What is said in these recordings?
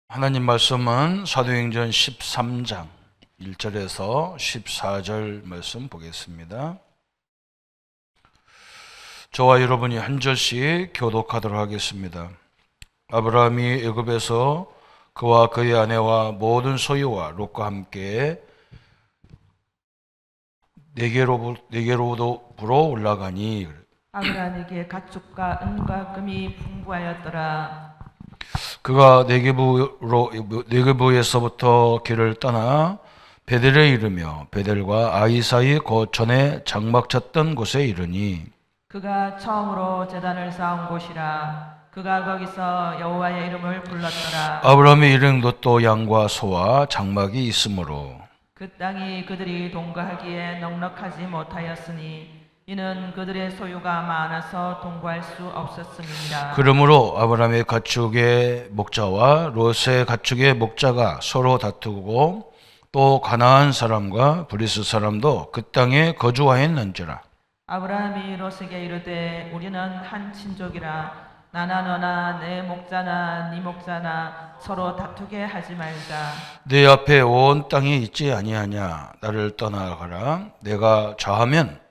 하나님 말씀은 사도행전 13장 1절에서 14절 말씀 보겠습니다. 저와 여러분이 한 절씩 교독하도록 하겠습니다. 아브라함이 애굽에서 그와 그의 아내와 모든 소유와 롯과 함께 네게로부로 올라가니 아브라함에게 가축과 은과 금이 풍부하였더라. 그가 네게부에서부터 길을 떠나 베델에 이르며 베델과 아이 사이 곧 전에 장막 쳤던 곳에 이르니 그가 처음으로 제단을 쌓은 곳이라. 그가 거기서 여호와의 이름을 불렀더라. 아브라함이 일행 롯도 양과 소와 장막이 있으므로 그 땅이 그들이 동거하기에 넉넉하지 못하였으니 이는 그들의 소유가 많아서 동거할 수 없었음이니라. 그러므로 아브라함의 가축의 목자와 롯의 가축의 목자가 서로 다투고 또 가나안 사람과 브리스 사람도 그 땅에 거주하였는지라. 아브라함이 롯에게 이르되 우리는 한 친족이라. 나나 너나 내 목자나 네 목자나 서로 다투게 하지 말자. 내 앞에 온 땅이 있지 아니하냐. 나를 떠나가라. 내가 좌하면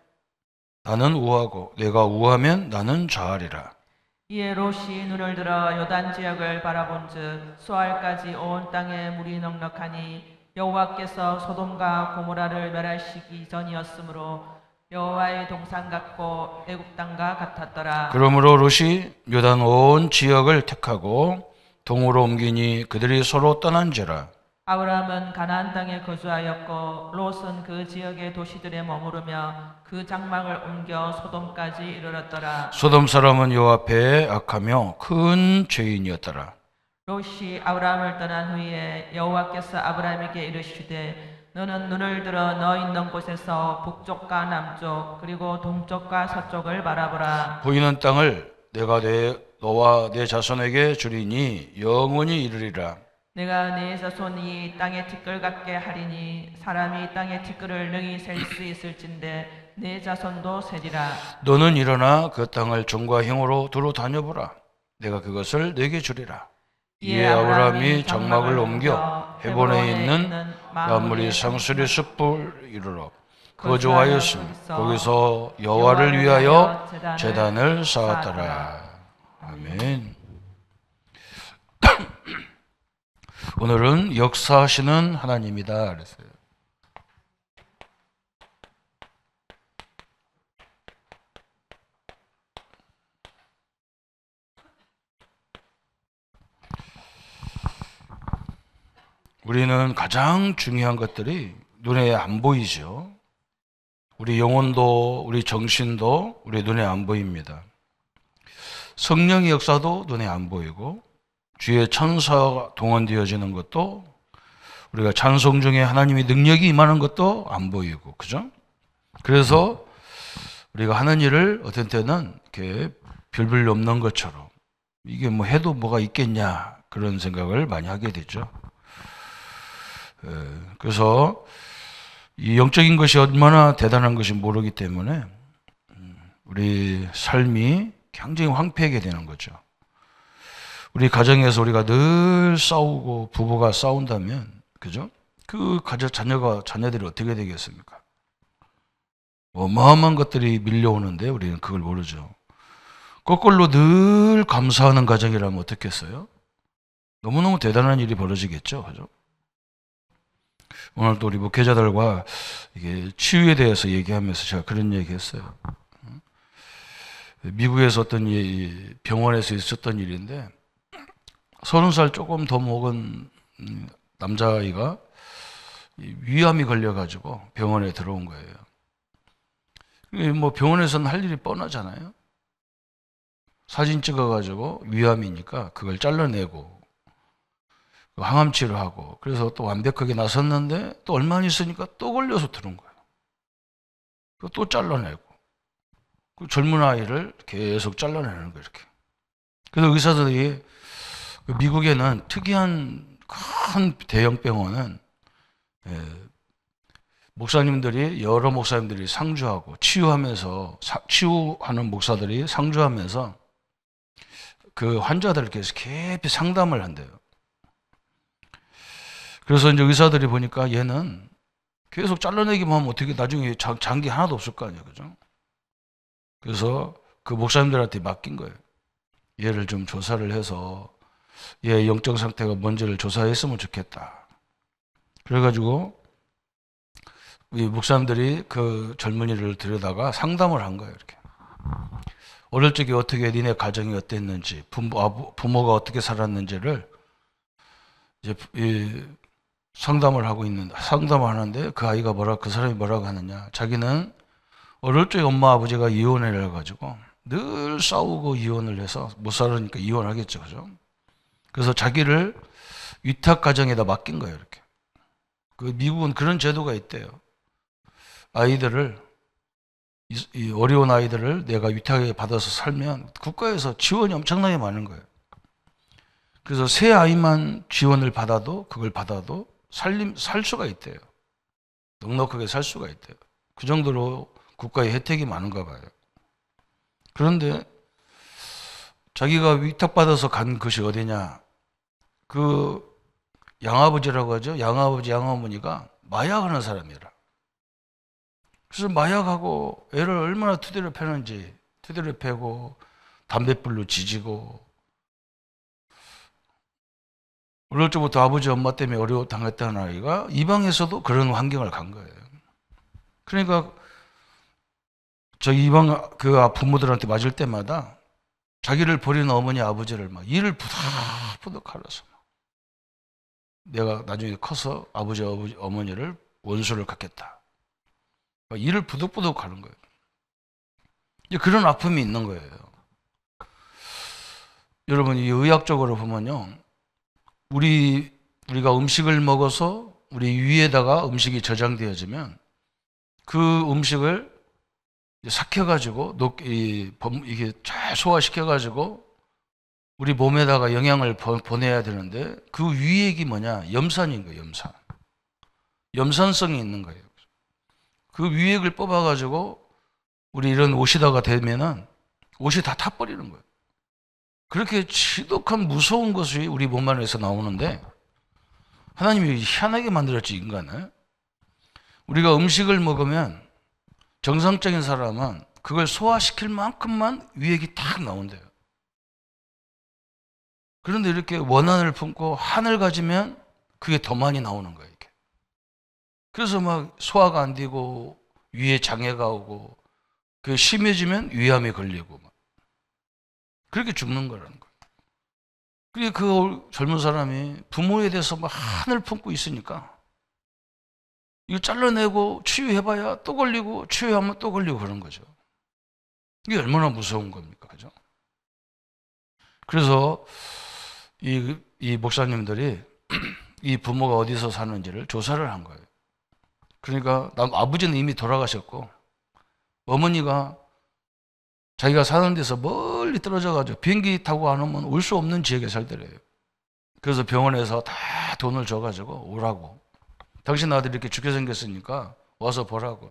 나는 우하고 내가 우하면 나는 좌하리라. 이에 롯이 눈을 들어 요단 지역을 바라본즉 수알까지 온 땅에 물이 넉넉하니 여호와께서 소돔과 고모라를 멸하시기 전이었으므로 여호와의 동산 같고 애굽 땅과 같았더라. 그러므로 롯이 요단 온 지역을 택하고 동으로 옮기니 그들이 서로 떠난지라. 아브라함은 가나안 땅에 거주하였고 롯은 그 지역의 도시들에 머무르며 그 장막을 옮겨 소돔까지 이르렀더라. 소돔 사람은 여호와 앞에 악하며 큰 죄인이었더라. 롯이 아브라함을 떠난 후에 여호와께서 아브라함에게 이르시되 너는 눈을 들어 너 있는 곳에서 북쪽과 남쪽 그리고 동쪽과 서쪽을 바라보라. 보이는 땅을 내가 너와 내 자손에게 주리니 영원히 이르리라. 내가 네 자손이 땅의 티끌 같게 하리니 사람이 땅의 티끌을 능히 셀 수 있을진데 네 자손도 세리라. 너는 일어나 그 땅을 종과 행으로 두루 다녀보라. 내가 그것을 내게 주리라. 이에 아브라함이 장막을 옮겨 헤본에 있는 만물이 상수리 숲을 이르러 거주하였으며 거기서 여호와를 위하여 제단을 쌓았더라. 아멘. 오늘은 역사하시는 하나님이다 그랬어요. 우리는 가장 중요한 것들이 눈에 안 보이죠. 우리 영혼도 우리 정신도 우리 눈에 안 보입니다. 성령의 역사도 눈에 안 보이고 주의 천사가 동원되어지는 것도 우리가 찬송 중에 하나님의 능력이 임하는 것도 안 보이고 그죠? 그래서 우리가 하는 일을 어떤 때는 이렇게 별볼일 없는 것처럼 이게 뭐 해도 뭐가 있겠냐 그런 생각을 많이 하게 되죠. 그래서 이 영적인 것이 얼마나 대단한 것이 모르기 때문에 우리 삶이 굉장히 황폐하게 되는 거죠. 우리 가정에서 우리가 늘 싸우고 부부가 싸운다면 그죠? 그 자녀들이 어떻게 되겠습니까? 어마어마한 것들이 밀려오는데 우리는 그걸 모르죠. 거꾸로 늘 감사하는 가정이라면 어떻겠어요? 너무너무 대단한 일이 벌어지겠죠. 그죠? 오늘 또 우리 목회자들과 이게 치유에 대해서 얘기하면서 제가 그런 얘기 했어요. 미국에서 어떤 병원에서 있었던 일인데 30살 조금 더 먹은 남자아이가 위암이 걸려가지고 병원에 들어온 거예요. 뭐 병원에서는 할 일이 뻔하잖아요. 사진 찍어가지고 위암이니까 그걸 잘라내고 항암 치료하고 그래서 또 완벽하게 나섰는데 또 얼마 안 있으니까 또 걸려서 들어온 거예요. 또 잘라내고 그 젊은 아이를 계속 잘라내는 거예요. 이렇게. 그래서 의사들이 미국에는 특이한 큰 대형 병원은 목사님들이 여러 목사님들이 상주하고 치유하는 목사들이 상주하면서 그 환자들을 계속 깊이 상담을 한대요. 그래서 이제 의사들이 보니까 얘는 계속 잘라내기만 하면 어떻게 나중에 장기 하나도 없을 거 아니에요. 그죠? 그래서 그 목사님들한테 맡긴 거예요. 얘를 좀 조사를 해서 얘 영적 상태가 뭔지를 조사했으면 좋겠다. 그래가지고 우리 목사님들이 그 젊은이를 들여다가 상담을 한 거예요. 이렇게. 어릴 적에 어떻게 니네 가정이 어땠는지, 부모가 어떻게 살았는지를 이제 상담을 하는데 그 아이가 그 사람이 뭐라고 하느냐. 자기는 어릴 적에 엄마 아버지가 이혼을 해가지고 늘 싸우고 이혼을 해서 못 살으니까 이혼하겠죠. 그죠? 그래서 자기를 위탁 가정에다 맡긴 거예요. 이렇게. 그 미국은 그런 제도가 있대요. 아이들을, 이 어려운 아이들을 내가 위탁에 받아서 살면 국가에서 지원이 엄청나게 많은 거예요. 그래서 새 아이만 지원을 받아도, 그걸 받아도 살 수가 있대요. 넉넉하게 살 수가 있대요. 그 정도로 국가의 혜택이 많은가 봐요. 그런데 자기가 위탁받아서 간 것이 어디냐. 그 양아버지라고 하죠. 양아버지, 양어머니가 마약하는 사람이라. 그래서 마약하고 애를 얼마나 투대로 패는지, 투대로 패고 담뱃불로 지지고 어릴 적부터 아버지 엄마 때문에 어려워 당했다는 아이가 이방에서도 그런 환경을 간 거예요. 그러니까 저 이방 그 부모들한테 맞을 때마다 자기를 버리는 어머니 아버지를 막 이를 부득부득 갈아서 내가 나중에 커서 아버지 어머니를 원수를 갖겠다. 이를 부득부득 가는 거예요. 이제 그런 아픔이 있는 거예요. 여러분, 이 의학적으로 보면요, 우리가 음식을 먹어서 우리 위에다가 음식이 저장되어지면 그 음식을 삭혀가지고 이게 잘 소화시켜가지고 우리 몸에다가 영양을 보내야 되는데 그 위액이 뭐냐? 염산인 거예요. 염산성이 있는 거예요. 그 위액을 뽑아가지고 우리 이런 옷에다가 대면은 옷이 다 타버리는 거예요. 그렇게 지독한 무서운 것이 우리 몸 안에서 나오는데 하나님이 희한하게 만들었지, 인간을. 우리가 음식을 먹으면 정상적인 사람은 그걸 소화시킬 만큼만 위액이 딱 나온대요. 그런데 이렇게 원한을 품고 한을 가지면 그게 더 많이 나오는 거예요. 이렇게. 그래서 막 소화가 안 되고 위에 장애가 오고 그게 심해지면 위암에 걸리고 막 그렇게 죽는 거라는 거예요. 그게 그 젊은 사람이 부모에 대해서 막 한을 품고 있으니까 이거 잘라내고 치유해봐야 또 걸리고 치유하면 또 걸리고 그런 거죠. 이게 얼마나 무서운 겁니까, 그죠? 그래서 이 목사님들이 이 부모가 어디서 사는지를 조사를 한 거예요. 그러니까 아버지는 이미 돌아가셨고 어머니가 자기가 사는 데서 멀리 떨어져가지고 비행기 타고 안 오면 올 수 없는 지역에 살더래요. 그래서 병원에서 다 돈을 줘가지고 오라고. 당신 아들이 이렇게 죽게 생겼으니까 와서 보라고.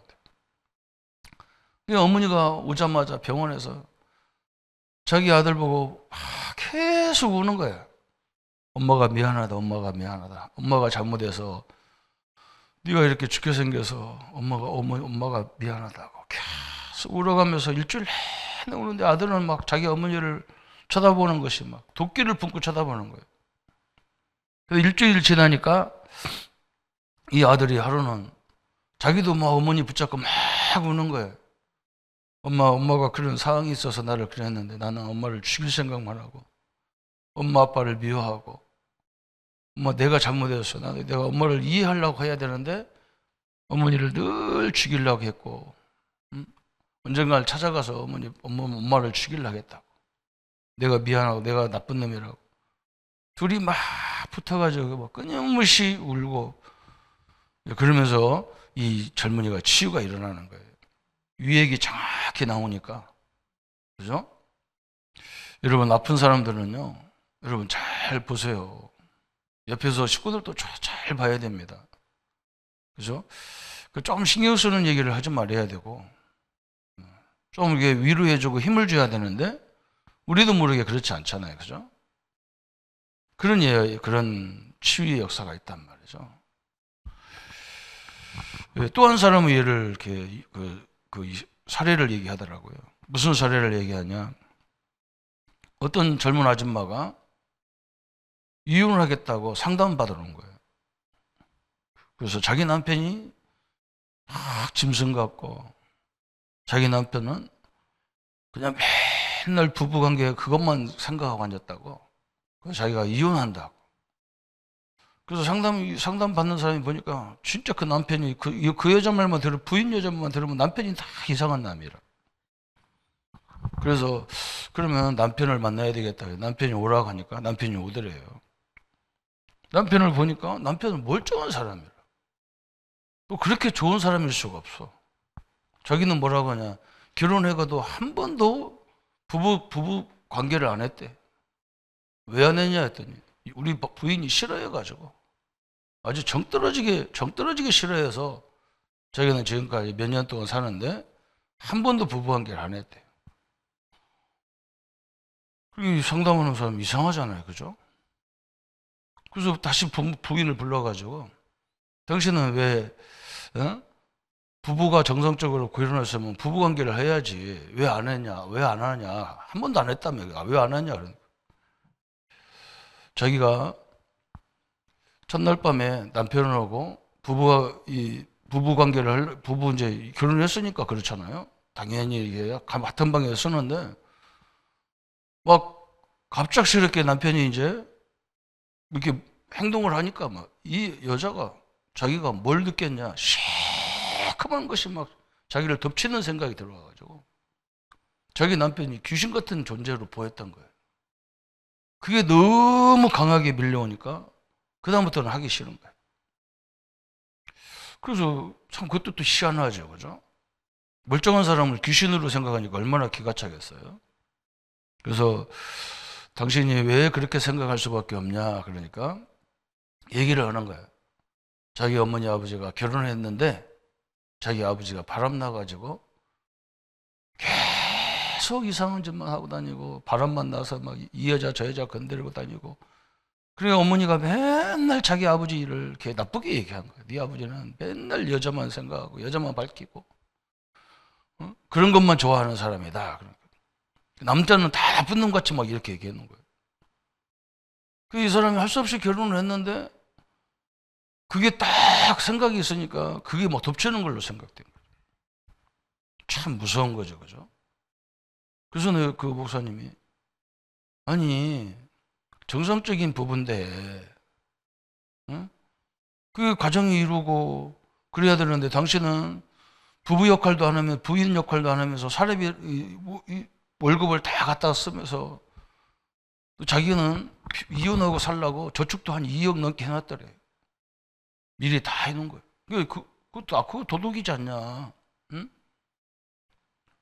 어머니가 오자마자 병원에서 자기 아들 보고 계속 우는 거예요. 엄마가 미안하다, 엄마가 미안하다. 엄마가 잘못해서 네가 이렇게 죽게 생겨서 엄마가 미안하다고 계속 울어가면서 일주일 내내 우는데 아들은 막 자기 어머니를 쳐다보는 것이 막 도끼를 품고 쳐다보는 거예요. 그래서 일주일 지나니까 이 아들이 하루는 자기도 막 어머니 붙잡고 막 우는 거예요. 엄마가 그런 상황이 있어서 나를 그랬는데 나는 엄마를 죽일 생각만 하고 엄마 아빠를 미워하고 내가 잘못했어. 내가 엄마를 이해하려고 해야 되는데 어머니를 늘 죽이려고 했고 언젠가를 찾아가서 엄마를 죽이려고 했다고. 내가 미안하고 내가 나쁜 놈이라고. 둘이 막 붙어가지고 막 끊임없이 울고 그러면서 이 젊은이가 치유가 일어나는 거예요. 위액이 정확히 나오니까. 그죠? 여러분, 아픈 사람들은요, 여러분 잘 보세요. 옆에서 식구들도 잘 봐야 됩니다. 그죠? 좀 신경 쓰는 얘기를 하지 말아야 되고, 좀 이렇게 위로해주고 힘을 줘야 되는데, 우리도 모르게 그렇지 않잖아요. 그죠? 그런 치유의 역사가 있단 말이죠. 또 한 사람의 예를 이렇게 사례를 얘기하더라고요. 무슨 사례를 얘기하냐? 어떤 젊은 아줌마가 이혼을 하겠다고 상담받으러 온 거예요. 그래서 자기 남편이 막 짐승 같고 자기 남편은 그냥 맨날 부부관계 그것만 생각하고 앉았다고. 그래서 자기가 이혼한다고. 그래서 상담 받는 사람이 보니까 진짜 그 남편이 그 여자 말만 부인 여자 말만 들으면 남편이 다 이상한 남이라. 그래서 그러면 남편을 만나야 되겠다. 남편이 오라고 하니까 남편이 오더래요. 남편을 보니까 남편은 멀쩡한 사람이라. 또 그렇게 좋은 사람일 수가 없어. 자기는 뭐라고 하냐? 결혼해가도 한 번도 부부 관계를 안 했대. 왜 안 했냐 했더니 우리 부인이 싫어해가지고 아주 정떨어지게 싫어해서 자기는 지금까지 몇 년 동안 사는데 한 번도 부부 관계를 안 했대. 이 상담하는 사람 이상하잖아요, 그죠? 그래서 다시 부인을 불러가지고 당신은 왜 부부가 정상적으로 결혼했으면 부부 관계를 해야지 왜 안 했냐, 왜 안 하냐, 한 번도 안 했다며 왜 안 하냐 그러니까 자기가 첫날 밤에 남편하고 부부 관계를 부부 이제 결혼을 했으니까 그렇잖아요. 당연히 이게 같은 방에서 쓰는데 막 갑작스럽게 남편이 이제 이렇게 행동을 하니까 막 이 여자가 자기가 뭘 느꼈냐 시커먼 것이 막 자기를 덮치는 생각이 들어와가지고 자기 남편이 귀신 같은 존재로 보였던 거예요. 그게 너무 강하게 밀려오니까 그다음부터는 하기 싫은 거예요. 그래서 참 그것도 또 희한하죠, 그죠? 멀쩡한 사람을 귀신으로 생각하니까 얼마나 기가 차겠어요. 그래서 당신이 왜 그렇게 생각할 수밖에 없냐 그러니까 얘기를 하는 거예요. 자기 어머니 아버지가 결혼했는데 자기 아버지가 바람나가지고 계속 이상한 짓만 하고 다니고 바람만 나서 막 이 여자 저 여자 건드리고 다니고 그러니까 어머니가 맨날 자기 아버지 일을 이렇게 나쁘게 얘기한 거예요. 네 아버지는 맨날 여자만 생각하고 여자만 밝히고 그런 것만 좋아하는 사람이다. 그러니까. 남자는 다 나쁜 놈 같이 막 이렇게 얘기하는 거예요. 이 사람이 할 수 없이 결혼을 했는데 그게 딱 생각이 있으니까 그게 막 덮치는 걸로 생각된 거죠. 참 무서운 거죠, 그죠? 그래서 그 목사님이 아니 정상적인 부부인데 그 가정이 이루고 그래야 되는데 당신은 부부 역할도 안 하면 부인 역할도 안 하면서 사례비 월급을 다 갖다 쓰면서 자기는 이혼하고 살라고 저축도 한 2억 넘게 해놨더래. 미리 다 해놓은 거예요. 그거 도둑이지 않냐? 응?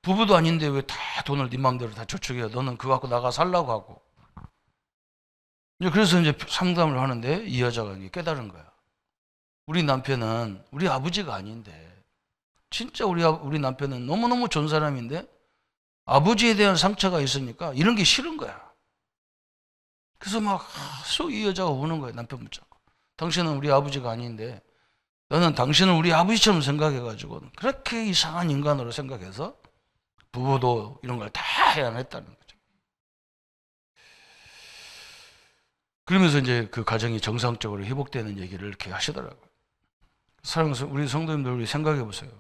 부부도 아닌데 왜 다 돈을 네 마음대로 다 저축해? 너는 그거 갖고 나가 살라고 하고. 그래서 이제 상담을 하는데 이 여자가 깨달은 거야. 우리 남편은 우리 아버지가 아닌데 진짜 우리 남편은 너무너무 좋은 사람인데 아버지에 대한 상처가 있으니까 이런 게 싫은 거야. 그래서 막 계속 이 여자가 우는 거야. 남편 붙잡고. 당신은 우리 아버지가 아닌데 나는 당신을 우리 아버지처럼 생각해가지고 그렇게 이상한 인간으로 생각해서 부부도 이런 걸 다 해야 했다는 거죠. 그러면서 이제 그 가정이 정상적으로 회복되는 얘기를 이렇게 하시더라고요. 사랑해서 우리 성도님들 우리 생각해 보세요.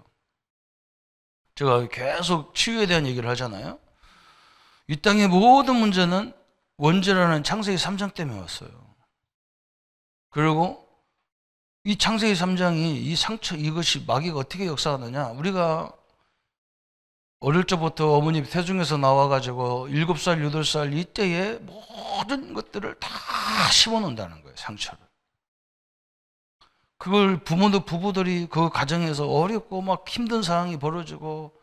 제가 계속 치유에 대한 얘기를 하잖아요. 이 땅의 모든 문제는 원죄라는 창세기 3장 때문에 왔어요. 그리고 이 창세기 3장이 이 상처 이것이 마귀가 어떻게 역사하느냐 우리가 어릴 적부터 어머니 태중에서 나와가지고 7살 8살 이때에 모든 것들을 다 심어놓는다는 거예요. 상처를. 그걸 부부들이 그 가정에서 어렵고 막 힘든 상황이 벌어지고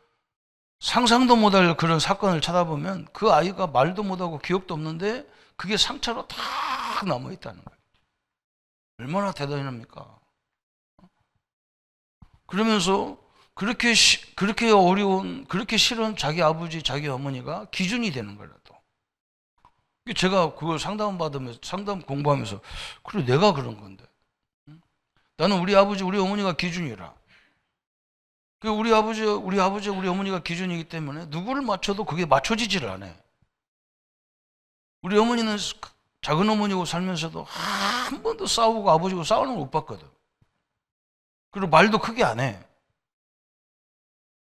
상상도 못할 그런 사건을 찾아보면 그 아이가 말도 못하고 기억도 없는데 그게 상처로 다 남아있다는 거예요. 얼마나 대단합니까? 그러면서 그렇게 어려운, 그렇게 싫은 자기 아버지, 자기 어머니가 기준이 되는 거라도. 제가 그걸 상담 공부하면서, 그래, 내가 그런 건데. 나는 우리 아버지, 우리 어머니가 기준이라. 우리 아버지, 우리 어머니가 기준이기 때문에 누구를 맞춰도 그게 맞춰지지를 않아요. 우리 어머니는 작은 어머니고 살면서도 한 번도 싸우고 아버지고 싸우는 걸 못 봤거든. 그리고 말도 크게 안 해.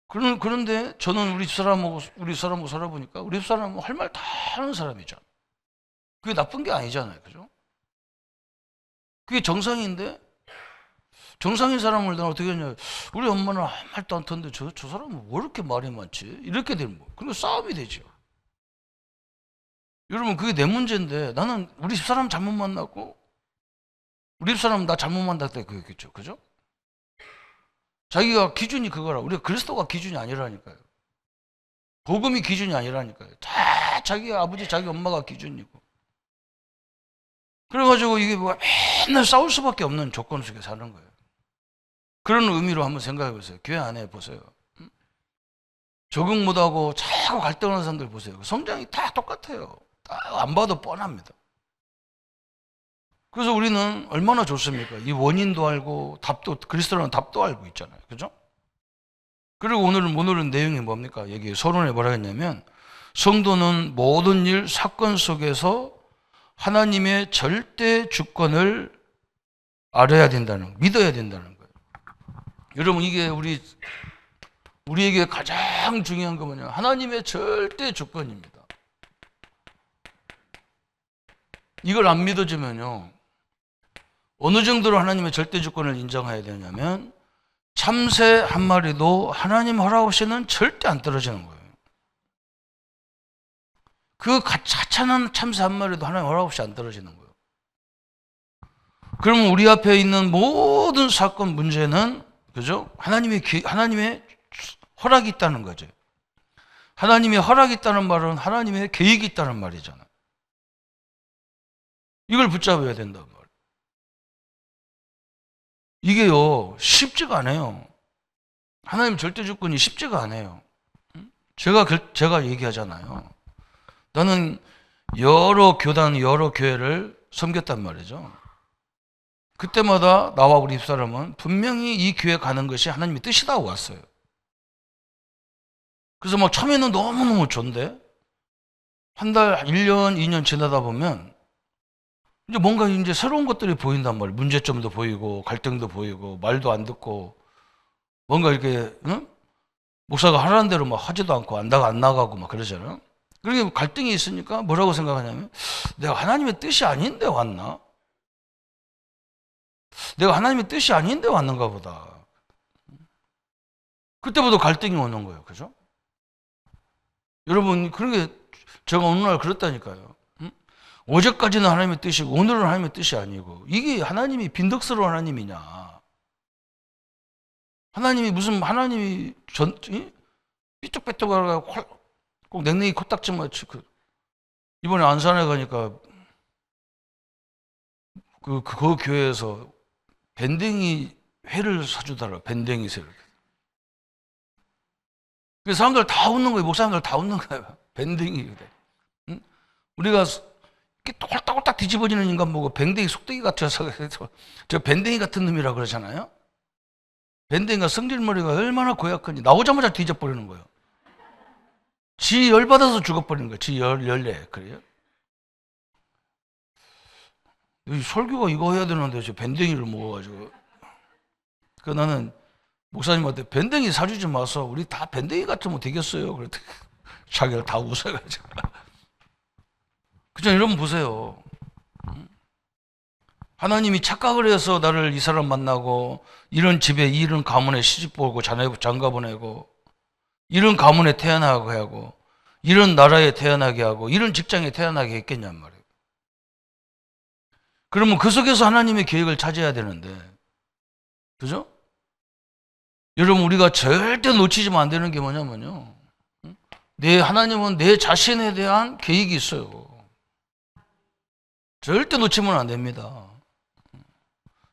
그런데 저는 우리 사람하고 살아보니까 우리 사람은 할 말 다 하는 사람이죠. 그게 나쁜 게 아니잖아요. 그죠? 그게 정상인데, 정상인 사람을 내가 어떻게 했냐. 우리 엄마는 아무 말도 안 듣는데 저 사람은 왜 이렇게 말이 많지? 이렇게 되면 그러니까 싸움이 되죠. 여러분, 그게 내 문제인데 나는 우리 집사람 잘못 만났고 우리 집사람 나 잘못 만났을 때 그랬겠죠. 그죠? 자기가 기준이 그거라. 우리가 그리스도가 기준이 아니라니까요. 복음이 기준이 아니라니까요. 다 자기 아버지, 자기 엄마가 기준이고. 그래가지고 이게 뭐 맨날 싸울 수밖에 없는 조건 속에 사는 거예요. 그런 의미로 한번 생각해 보세요. 교회 안에 보세요. 적응 못하고 자꾸 갈등하는 사람들 보세요. 성장이 다 똑같아요. 안 봐도 뻔합니다. 그래서 우리는 얼마나 좋습니까? 이 원인도 알고 답도, 그리스도라는 답도 알고 있잖아요. 그죠? 그리고 오늘은 내용이 뭡니까? 여기 서론에 뭐라 했냐면, 성도는 모든 일, 사건 속에서 하나님의 절대 주권을 알아야 된다는, 믿어야 된다는 거예요. 여러분, 이게 우리에게 가장 중요한 거 뭐냐? 하나님의 절대 주권입니다. 이걸 안 믿어지면요, 어느 정도로 하나님의 절대 주권을 인정해야 되냐면, 참새 한 마리도 하나님 허락 없이는 절대 안 떨어지는 거예요. 그 하찮은 참새 한 마리도 하나님 허락 없이 안 떨어지는 거예요. 그러면 우리 앞에 있는 모든 사건 문제는, 그죠? 하나님의 허락이 있다는 거죠. 하나님의 허락이 있다는 말은 하나님의 계획이 있다는 말이잖아요. 이걸 붙잡아야 된단 말이에요. 이게요, 쉽지가 않아요. 하나님 절대 주권이 쉽지가 않아요. 제가 얘기하잖아요. 나는 여러 교단, 여러 교회를 섬겼단 말이죠. 그때마다 나와 우리 집사람은 분명히 이 교회 가는 것이 하나님의 뜻이라고 왔어요. 그래서 막 처음에는 너무너무 좋은데, 한 달, 1년, 2년 지나다 보면 이제 뭔가 이제 새로운 것들이 보인단 말이에요. 문제점도 보이고, 갈등도 보이고, 말도 안 듣고, 뭔가 이렇게, 응? 목사가 하라는 대로 막 하지도 않고, 안 나가고 막 그러잖아요. 그러니까 갈등이 있으니까 뭐라고 생각하냐면, 내가 하나님의 뜻이 아닌데 왔나? 내가 하나님의 뜻이 아닌데 왔는가 보다. 그때부터 갈등이 오는 거예요. 그죠? 여러분, 그런 게 제가 어느 날 그랬다니까요. 어제까지는 하나님의 뜻이고 오늘은 하나님의 뜻이 아니고, 이게 하나님이 빈덕스러운 하나님이냐? 하나님이 삐뚤빼뚤하고 꼭 냉랭이 코딱지 맞추. 이번에 안산에 가니까 그 교회에서 밴댕이 회를 사주더라고요. 밴댕이 회를. 그 사람들 다 웃는 거예요. 목사님들 다 웃는 거예요. 밴댕이. 응? 우리가 이렇게 홀딱홀딱 뒤집어지는 인간 보고 밴댕이 속대기 같아서 저 밴댕이 같은 놈이라 그러잖아요. 밴댕이가 성질머리가 얼마나 고약한지 나오자마자 뒤져버리는 거예요. 지 열받아서 죽어버리는 거예요. 지 열내. 그래요? 설교가 이거 해야 되는데 저 밴댕이를 먹어가지고. 그 나는 목사님한테 밴댕이 사주지 마서 우리 다 밴댕이 같으면 되겠어요. 그랬더니 자기를 다 웃어가지고. 그죠? 여러분 보세요. 하나님이 착각을 해서 나를 이 사람 만나고, 이런 집에, 이런 가문에 시집 보고 장가 보내고, 이런 가문에 태어나게 하고, 이런 나라에 태어나게 하고, 이런 직장에 태어나게 했겠냔 말이에요. 그러면 그 속에서 하나님의 계획을 찾아야 되는데, 그죠? 여러분, 우리가 절대 놓치면 안 되는 게 뭐냐면요, 하나님은 내 자신에 대한 계획이 있어요. 절대 놓치면 안 됩니다.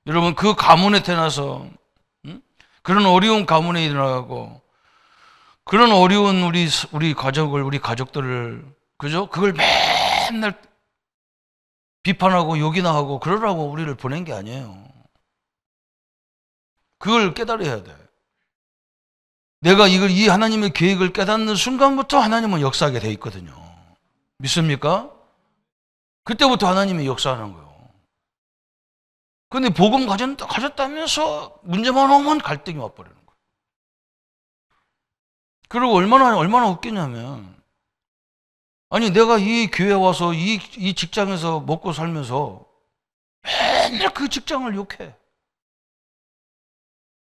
여러분, 그 가문에 태어나서 그런 어려운 가문에 일어나고, 그런 어려운 우리 가족들을, 그죠? 그걸 맨날 비판하고 욕이나 하고 그러라고 우리를 보낸 게 아니에요. 그걸 깨달아야 돼. 내가 이 하나님의 계획을 깨닫는 순간부터 하나님은 역사하게 돼 있거든요. 믿습니까? 그때부터 하나님이 역사하는 거예요. 근데 복음 가졌다면서 문제만 오면 갈등이 와버리는 거예요. 그리고 얼마나 웃기냐면, 아니, 내가 이 교회 와서 이 직장에서 먹고 살면서 맨날 그 직장을 욕해.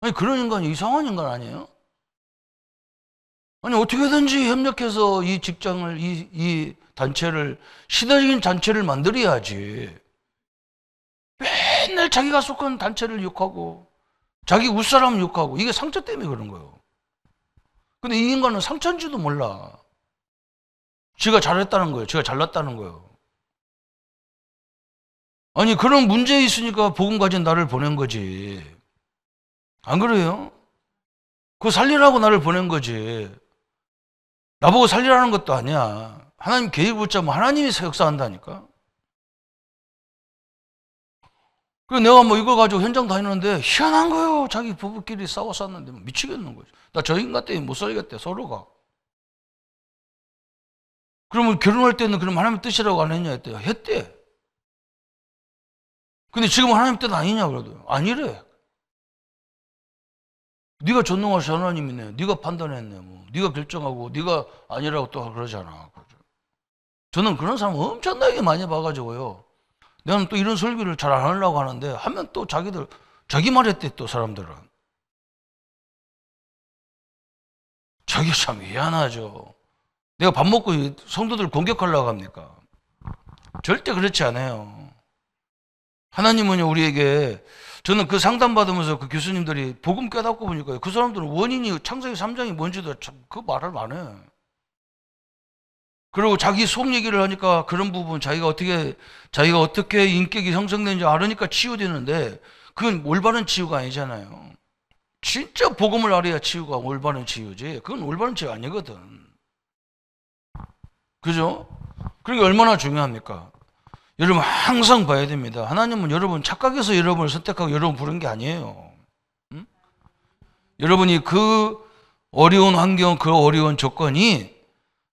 아니, 그런 인간이 이상한 인간 아니에요? 아니, 어떻게든지 협력해서 이 직장을, 이 단체를, 시대적인 단체를 만들어야지. 맨날 자기가 속한 단체를 욕하고, 자기 윗사람 욕하고, 이게 상처 때문에 그런 거예요. 근데 이 인간은 상처인지도 몰라. 지가 잘했다는 거예요. 지가 잘났다는 거예요. 아니, 그런 문제 있으니까 복음 가진 나를 보낸 거지. 안 그래요? 그거 살리라고 나를 보낸 거지. 나보고 살리라는 것도 아니야. 하나님 계획 붙잡으면 하나님이 역사한다니까. 그래서 내가 뭐 이걸 가지고 현장 다니는데 희한한 거예요. 자기 부부끼리 싸웠었는데 미치겠는 거죠. 나 저 인간 때문에 못 살겠대, 서로가. 그러면 결혼할 때는 그럼 하나님 뜻이라고 안 했냐 했대요. 했대. 근데 지금 하나님 뜻 아니냐 그래도 아니래. 네가 전능하신 하나님이네. 네가 판단했네. 뭐 네가 결정하고 네가 아니라고 또 그러잖아. 저는 그런 사람 엄청나게 많이 봐가지고요. 내가 또 이런 설교를 잘 안 하려고 하는데 하면 또 자기 말 했대. 또 사람들은 저게 참 미안하죠. 내가 밥 먹고 성도들 공격하려고 합니까? 절대 그렇지 않아요. 하나님은요, 우리에게, 저는 그 상담 받으면서 그 교수님들이 복음 깨닫고 보니까 그 사람들은 원인이 창세기 3장이 뭔지도 그 말을 안 해. 그리고 자기 속 얘기를 하니까 그런 부분 자기가 어떻게 인격이 형성되는지 알으니까 치유되는데 그건 올바른 치유가 아니잖아요. 진짜 복음을 알아야 치유가 올바른 치유지. 그건 올바른 치유 아니거든. 그죠? 그러니까 얼마나 중요합니까? 여러분 항상 봐야 됩니다. 하나님은 여러분 착각해서 여러분을 선택하고 여러분 부른 게 아니에요. 응? 여러분이 그 어려운 환경, 그 어려운 조건이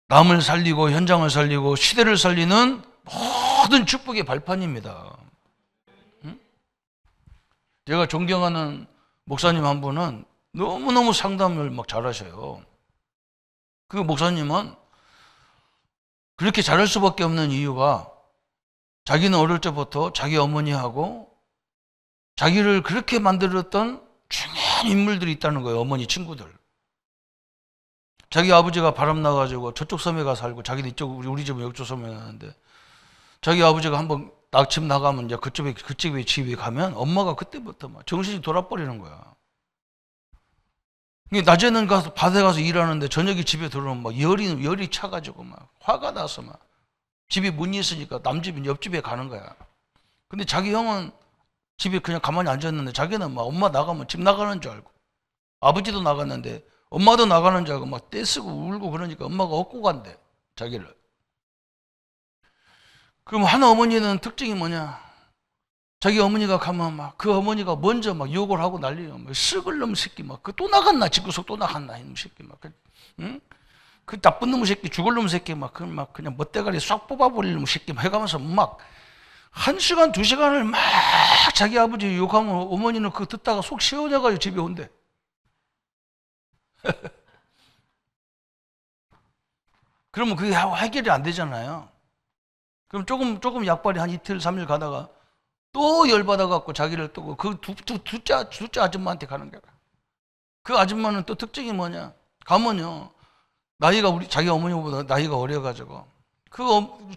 남을 살리고 현장을 살리고 시대를 살리는 모든 축복의 발판입니다. 응? 제가 존경하는 목사님 한 분은 너무너무 상담을 막 잘하셔요. 그 목사님은 그렇게 잘할 수밖에 없는 이유가 자기는 어릴 때부터 자기 어머니하고 자기를 그렇게 만들었던 중요한 인물들이 있다는 거예요. 어머니 친구들. 자기 아버지가 바람 나가지고 저쪽 섬에 가서 살고 자기는 이쪽 우리 집은 이쪽 섬에 가는데 자기 아버지가 한번 집 나가면 이제 그쪽에 집에 가면 엄마가 그때부터 막 정신이 돌아버리는 거야. 낮에는 가서 밭에 가서 일하는데 저녁에 집에 들어오면 막 열이 차가지고 막 화가 나서 막 집이 문이 있으니까 남집이 옆집에 가는 거야. 근데 자기 형은 집에 그냥 가만히 앉았는데 자기는 막 엄마 나가면 집 나가는 줄 알고 아버지도 나갔는데 엄마도 나가는 줄 알고 막 떼쓰고 울고 그러니까 엄마가 업고 간대, 자기를. 그럼 한 어머니는 특징이 뭐냐? 자기 어머니가 가면 막 그 어머니가 먼저 막 욕을 하고 난리야. 막 썩을 놈 새끼 막 그 또 나갔나 집구석 또 나갔나 이놈 새끼 막 응? 그 나쁜 놈 새끼 죽을 놈 새끼 막 그냥 멋대가리 싹 뽑아버릴 놈 새끼 막 해가면서 막 1시간 2시간을 막 자기 아버지 욕하면 어머니는 그거 듣다가 속 시원해가지고 집에 온대. 그러면 그게 해결이 안 되잖아요. 그럼 조금 약발이 한 이틀 3일 가다가 또 열받아갖고 자기를 또 그 둘째 아줌마한테 가는 거야. 그 아줌마는 또 특징이 뭐냐? 가면요. 나이가 자기 어머니보다 나이가 어려가지고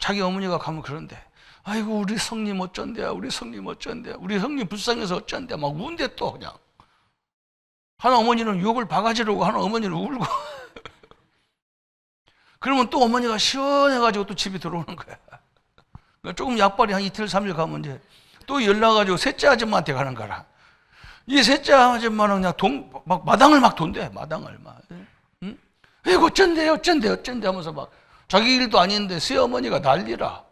자기 어머니가 가면 그런데 아이고 우리 성님 어쩐대야 우리 성님 어쩐대야 우리 성님 불쌍해서 어쩐대야 막 운대 또 그냥. 하나 어머니는 욕을 바가지로 하나 어머니는 울고 그러면 또 어머니가 시원해가지고 또 집에 들어오는 거야. 그러니까 조금 약발이 한 이틀 3일 가면 이제 또 연락가지고 셋째 아줌마한테 가는 거라. 이 셋째 아줌마는 그냥 막 마당을 막 돈대. 마당을 막. 응? 이거 어쩐대 하면서 막 자기 일도 아닌데 새어머니가 난리라.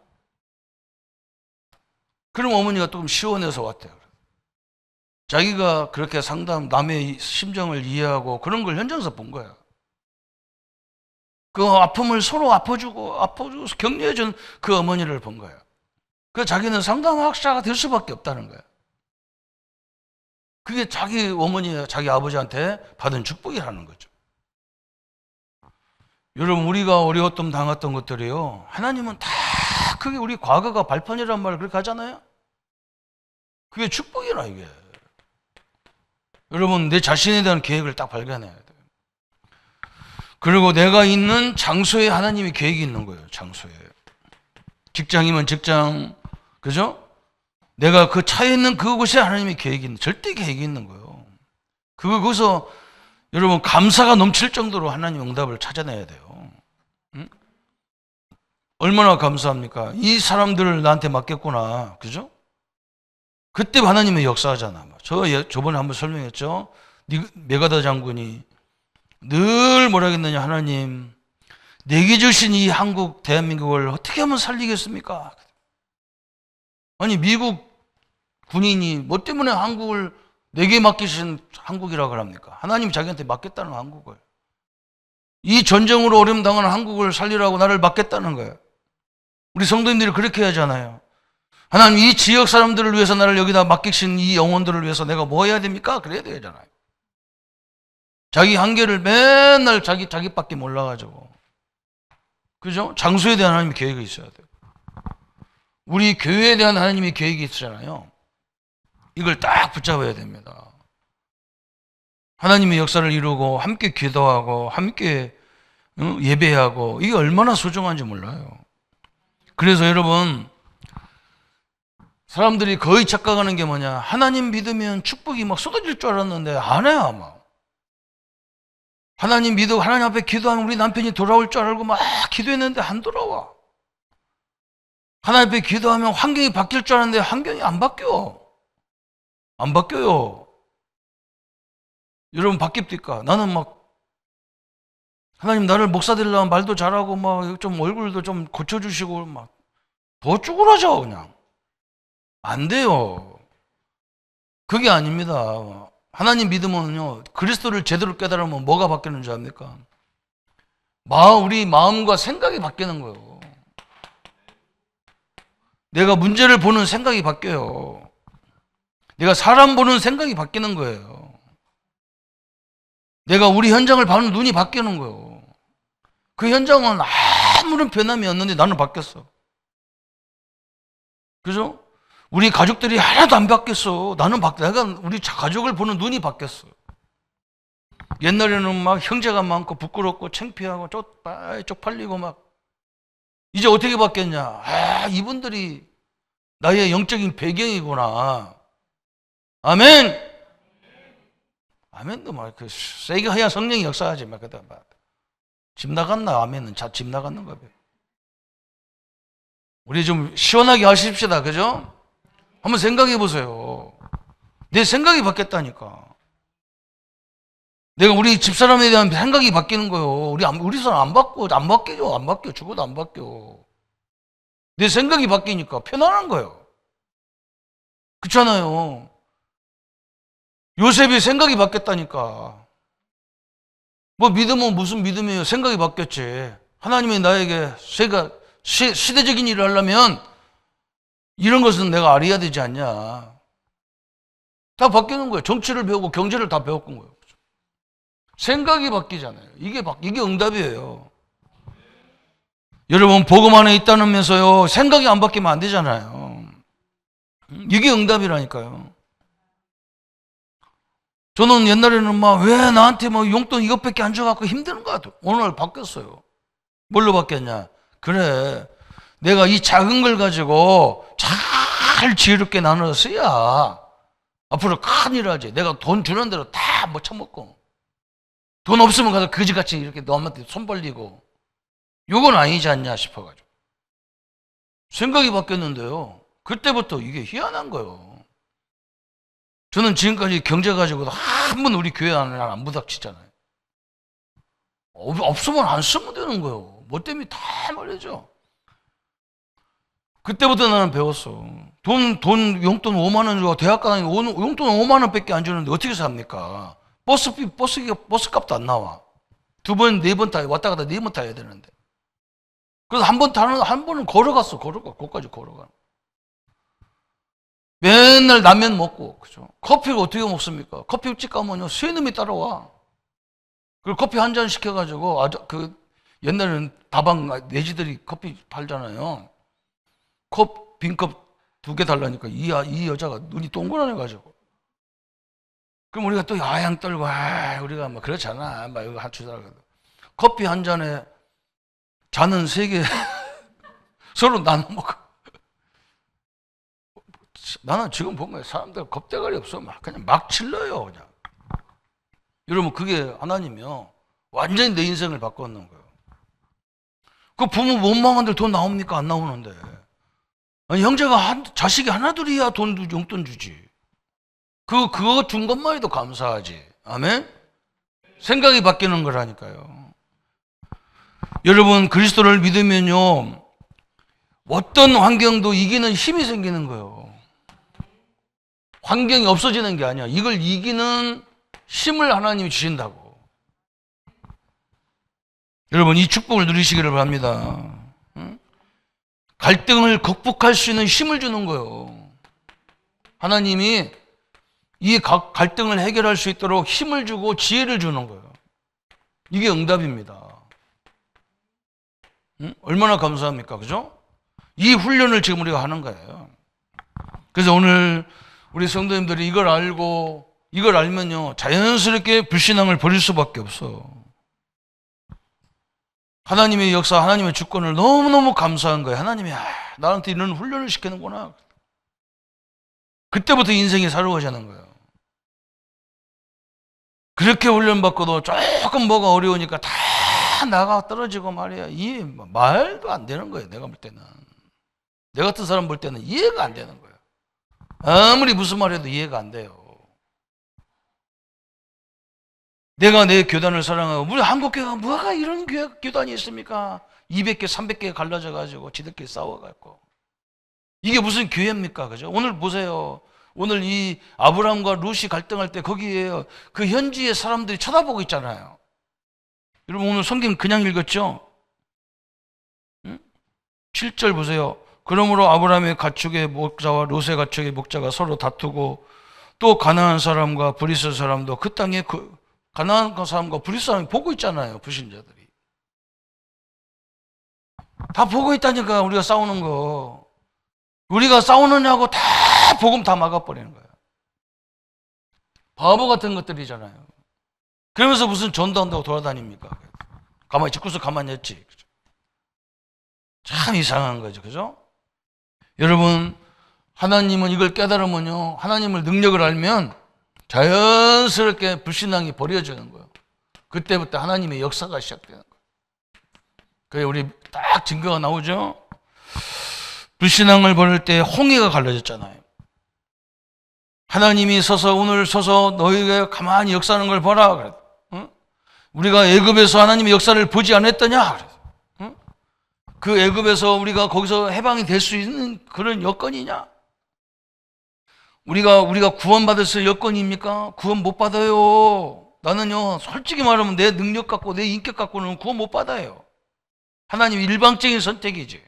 그럼 어머니가 좀 시원해서 왔대요. 자기가 그렇게 남의 심정을 이해하고 그런 걸 현장에서 본 거야. 그 아픔을 서로 아파주고 격려해준 그 어머니를 본 거야. 그 자기는 상담학자가 될 수밖에 없다는 거야. 그게 자기 어머니, 자기 아버지한테 받은 축복이라는 거죠. 여러분, 우리가 어려웠던 당했던 것들이요, 하나님은 다 그게 우리 과거가 발판이란 말을 그렇게 하잖아요. 그게 축복이라 이게. 여러분, 내 자신에 대한 계획을 딱 발견해야 돼요. 그리고 내가 있는 장소에 하나님이 계획이 있는 거예요. 장소에. 직장이면 직장, 그죠? 내가 그 차에 있는 그곳에 하나님의 계획이 있는, 절대 계획이 있는 거예요. 거기서 여러분 감사가 넘칠 정도로 하나님 응답을 찾아내야 돼요. 응? 얼마나 감사합니까? 이 사람들을 나한테 맡겼구나. 그죠? 그때 하나님의 역사하잖아. 저번에 한번 설명했죠. 메가다 장군이 늘 뭐라 했느냐. 하나님, 내게 주신 이 한국, 대한민국을 어떻게 하면 살리겠습니까? 아니, 미국 군인이 뭐 때문에 한국을 내게 맡기신 한국이라고 합니까? 하나님이 자기한테 맡겼다는 한국을. 이 전쟁으로 어려움 당하는 한국을 살리라고 나를 맡겼다는 거예요. 우리 성도님들이 그렇게 하잖아요. 하나님, 이 지역 사람들을 위해서 나를 여기다 맡기신 이 영혼들을 위해서 내가 뭐 해야 됩니까? 그래야 되잖아요. 자기 한계를 맨날 자기밖에 몰라가지고. 그죠? 장소에 대한 하나님의 계획이 있어야 돼요. 우리 교회에 대한 하나님의 계획이 있잖아요. 이걸 딱 붙잡아야 됩니다. 하나님의 역사를 이루고 함께 기도하고 함께 예배하고 이게 얼마나 소중한지 몰라요. 그래서 여러분, 사람들이 거의 착각하는 게 뭐냐. 하나님 믿으면 축복이 막 쏟아질 줄 알았는데 안 해요. 아마. 하나님 믿고 하나님 앞에 기도하면 우리 남편이 돌아올 줄 알고 막 기도했는데 안 돌아와. 하나님 앞에 기도하면 환경이 바뀔 줄 알았는데 환경이 안 바뀌어. 안 바뀌어요. 여러분, 바뀝니까? 나는 막 하나님 나를 목사 되려면 말도 잘하고 막 좀 얼굴도 좀 고쳐주시고 막 더 쭈그러져. 그냥 안 돼요. 그게 아닙니다. 하나님 믿으면요, 그리스도를 제대로 깨달으면 뭐가 바뀌는 줄 압니까? 우리 마음과 생각이 바뀌는 거예요. 내가 문제를 보는 생각이 바뀌어요. 내가 사람 보는 생각이 바뀌는 거예요. 내가 우리 현장을 보는 눈이 바뀌는 거예요. 그 현장은 아무런 변함이 없는데 나는 바뀌었어. 그죠? 우리 가족들이 하나도 안 바뀌었어. 내가 우리 가족을 보는 눈이 바뀌었어. 옛날에는 막 형제가 많고 부끄럽고 창피하고 쪽팔리고 막. 이제 어떻게 바뀌었냐? 이분들이 나의 영적인 배경이구나. 아멘. 아멘도 막 세게 해야 성령이 역사하지 막. 집 나갔나? 아멘은 집 나갔는 거예요. 우리 좀 시원하게 하십시다. 그죠? 한번 생각해 보세요. 내 생각이 바뀌었다니까. 내가 우리 집사람에 대한 생각이 바뀌는 거예요. 우리 사람 안 바뀌죠. 안 바뀌어. 죽어도 안 바뀌어. 내 생각이 바뀌니까 편안한 거예요. 그렇잖아요. 요셉이 생각이 바뀌었다니까. 뭐 믿음은 무슨 믿음이에요? 생각이 바뀌었지. 하나님이 나에게 시대적인 일을 하려면 이런 것은 내가 알아야 되지 않냐. 다 바뀌는 거예요. 정치를 배우고 경제를 다 배웠던 거예요. 생각이 바뀌잖아요. 이게 응답이에요. 여러분, 복음 안에 있다면서요, 생각이 안 바뀌면 안 되잖아요. 이게 응답이라니까요. 저는 옛날에는 막 왜 나한테 뭐 용돈 이것밖에 안 줘갖고 힘드는 것 같아요. 오늘 바뀌었어요. 뭘로 바뀌었냐? 그래, 내가 이 작은 걸 가지고 잘 지혜롭게 나눠 써야 앞으로 큰일 하지. 내가 돈 주는 대로 다 뭐 처먹고 돈 없으면 가서 그지같이 이렇게 너한테 손 벌리고 이건 아니지 않냐 싶어가지고 생각이 바뀌었는데요. 그때부터 이게 희한한 거예요. 저는 지금까지 경제 가지고도 한 번 우리 교회 안에 안 부닥치잖아요. 없으면 안 쓰면 되는 거예요. 뭐 때문에 다 말이죠. 그때부터 나는 배웠어. 용돈 5만 원 주고 대학 가는 용돈 5만 원밖에 안 주는데 어떻게 삽니까? 버스값도 안 나와. 두 번, 네 번 왔다 갔다 네 번 타야 되는데. 그래서 한 번은 걸어갔어. 거기까지 걸어가. 맨날 라면 먹고, 그죠? 커피를 어떻게 먹습니까? 커피집 가면요, 새놈이 따라와. 그리고 커피 한 잔 시켜가지고, 옛날에는 다방 내지들이 커피 팔잖아요. 빈컵 2개 달라니까 이 여자가 눈이 동그라내가지고. 그럼 우리가 또 야양 떨고, 우리가 뭐 그렇잖아. 막 이거 한 주다. 커피 한 잔에 잔은 3개 서로 나눠 먹고. 나는 지금 보면 사람들 겁대가리 없어. 그냥 막 질러요, 그냥. 여러분, 그게 하나님이요. 완전히 내 인생을 바꿔놓는 거예요. 그 부모 못 망한들 돈 나옵니까? 안 나오는데. 아니, 형제가 자식이 하나둘이야 용돈 주지. 그거 준 것만 해도 감사하지. 아멘? 생각이 바뀌는 거라니까요. 여러분, 그리스도를 믿으면요, 어떤 환경도 이기는 힘이 생기는 거예요. 환경이 없어지는 게 아니야. 이걸 이기는 힘을 하나님이 주신다고. 여러분, 이 축복을 누리시기를 바랍니다. 갈등을 극복할 수 있는 힘을 주는 거예요. 하나님이 이 갈등을 해결할 수 있도록 힘을 주고 지혜를 주는 거예요. 이게 응답입니다. 얼마나 감사합니까? 그죠? 이 훈련을 지금 우리가 하는 거예요. 그래서 오늘 우리 성도님들이 이걸 알면요, 자연스럽게 불신앙을 버릴 수밖에 없어. 하나님의 역사, 하나님의 주권을 너무너무 감사한 거예요. 하나님이 나한테 이런 훈련을 시키는구나. 그때부터 인생이 새로워지는 거예요. 그렇게 훈련받고도 조금 뭐가 어려우니까 다 나가 떨어지고 말이야. 이 말도 안 되는 거예요. 내가 볼 때는. 내 같은 사람 볼 때는 이해가 안 되는 거예요. 아무리 무슨 말 해도 이해가 안 돼요. 내가 내 교단을 사랑하고, 우리 한국교회가 뭐가 이런 교단이 있습니까? 200개, 300개 갈라져가지고 지들끼리 싸워갖고. 이게 무슨 교회입니까? 그죠? 오늘 보세요. 오늘 이 아브라함과 룻이 갈등할 때 거기에 그 현지의 사람들이 쳐다보고 있잖아요. 여러분, 오늘 성경 그냥 읽었죠? 7절 보세요. 그러므로 아브라함의 가축의 목자와 롯의 가축의 목자가 서로 다투고, 또 가나안 사람과 브리스 사람도 그 땅에 가나안 사람과 브리스 사람이 보고 있잖아요. 불신자들이 다 보고 있다니까. 우리가 싸우는 거, 우리가 싸우느냐고 다 복음 다 막아버리는 거예요. 바보 같은 것들이잖아요. 그러면서 무슨 전도한다고 돌아다닙니까? 가만히 집구석 가만히 있지. 참 이상한 거죠. 그죠? 여러분, 하나님은 이걸 깨달으면요, 하나님을 능력을 알면 자연스럽게 불신앙이 버려지는 거예요. 그때부터 하나님의 역사가 시작되는 거예요. 그게 우리 딱 증거가 나오죠? 불신앙을 버릴 때 홍해가 갈라졌잖아요. 하나님이 오늘 서서 너희가 가만히 역사하는 걸 봐라. 그래. 응? 우리가 애굽에서 하나님의 역사를 보지 않았더냐? 그래. 응? 그 애굽에서 우리가 거기서 해방이 될 수 있는 그런 여건이냐? 우리가 구원받을 수 있는 여건입니까? 구원 못 받아요. 나는요, 솔직히 말하면 내 능력 갖고 내 인격 갖고는 구원 못 받아요. 하나님 일방적인 선택이지.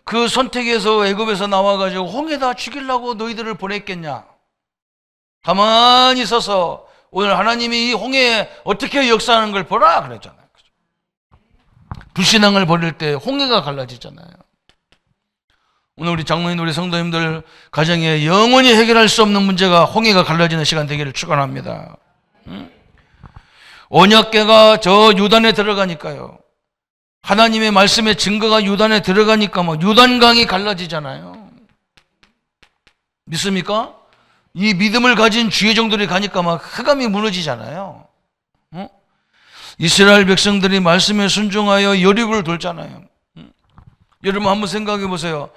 그 선택에서 애굽에서 나와가지고 홍해다 죽이려고 너희들을 보냈겠냐? 가만히 서서 오늘 하나님이 이 홍해에 어떻게 역사하는 걸 보라 그랬잖아요. 불신앙을 버릴 때 홍해가 갈라지잖아요. 오늘 우리 장로님, 우리 성도님들 가정에 영원히 해결할 수 없는 문제가 홍해가 갈라지는 시간 되기를 축원합니다. 언약궤가 저 요단에 들어가니까요, 하나님의 말씀의 증거가 요단에 들어가니까 막 요단강이 갈라지잖아요. 믿습니까? 이 믿음을 가진 주의 종들이 가니까 막 흑암이 무너지잖아요. 이스라엘 백성들이 말씀에 순종하여 여리고를 돌잖아요. 여러분 한번 생각해 보세요.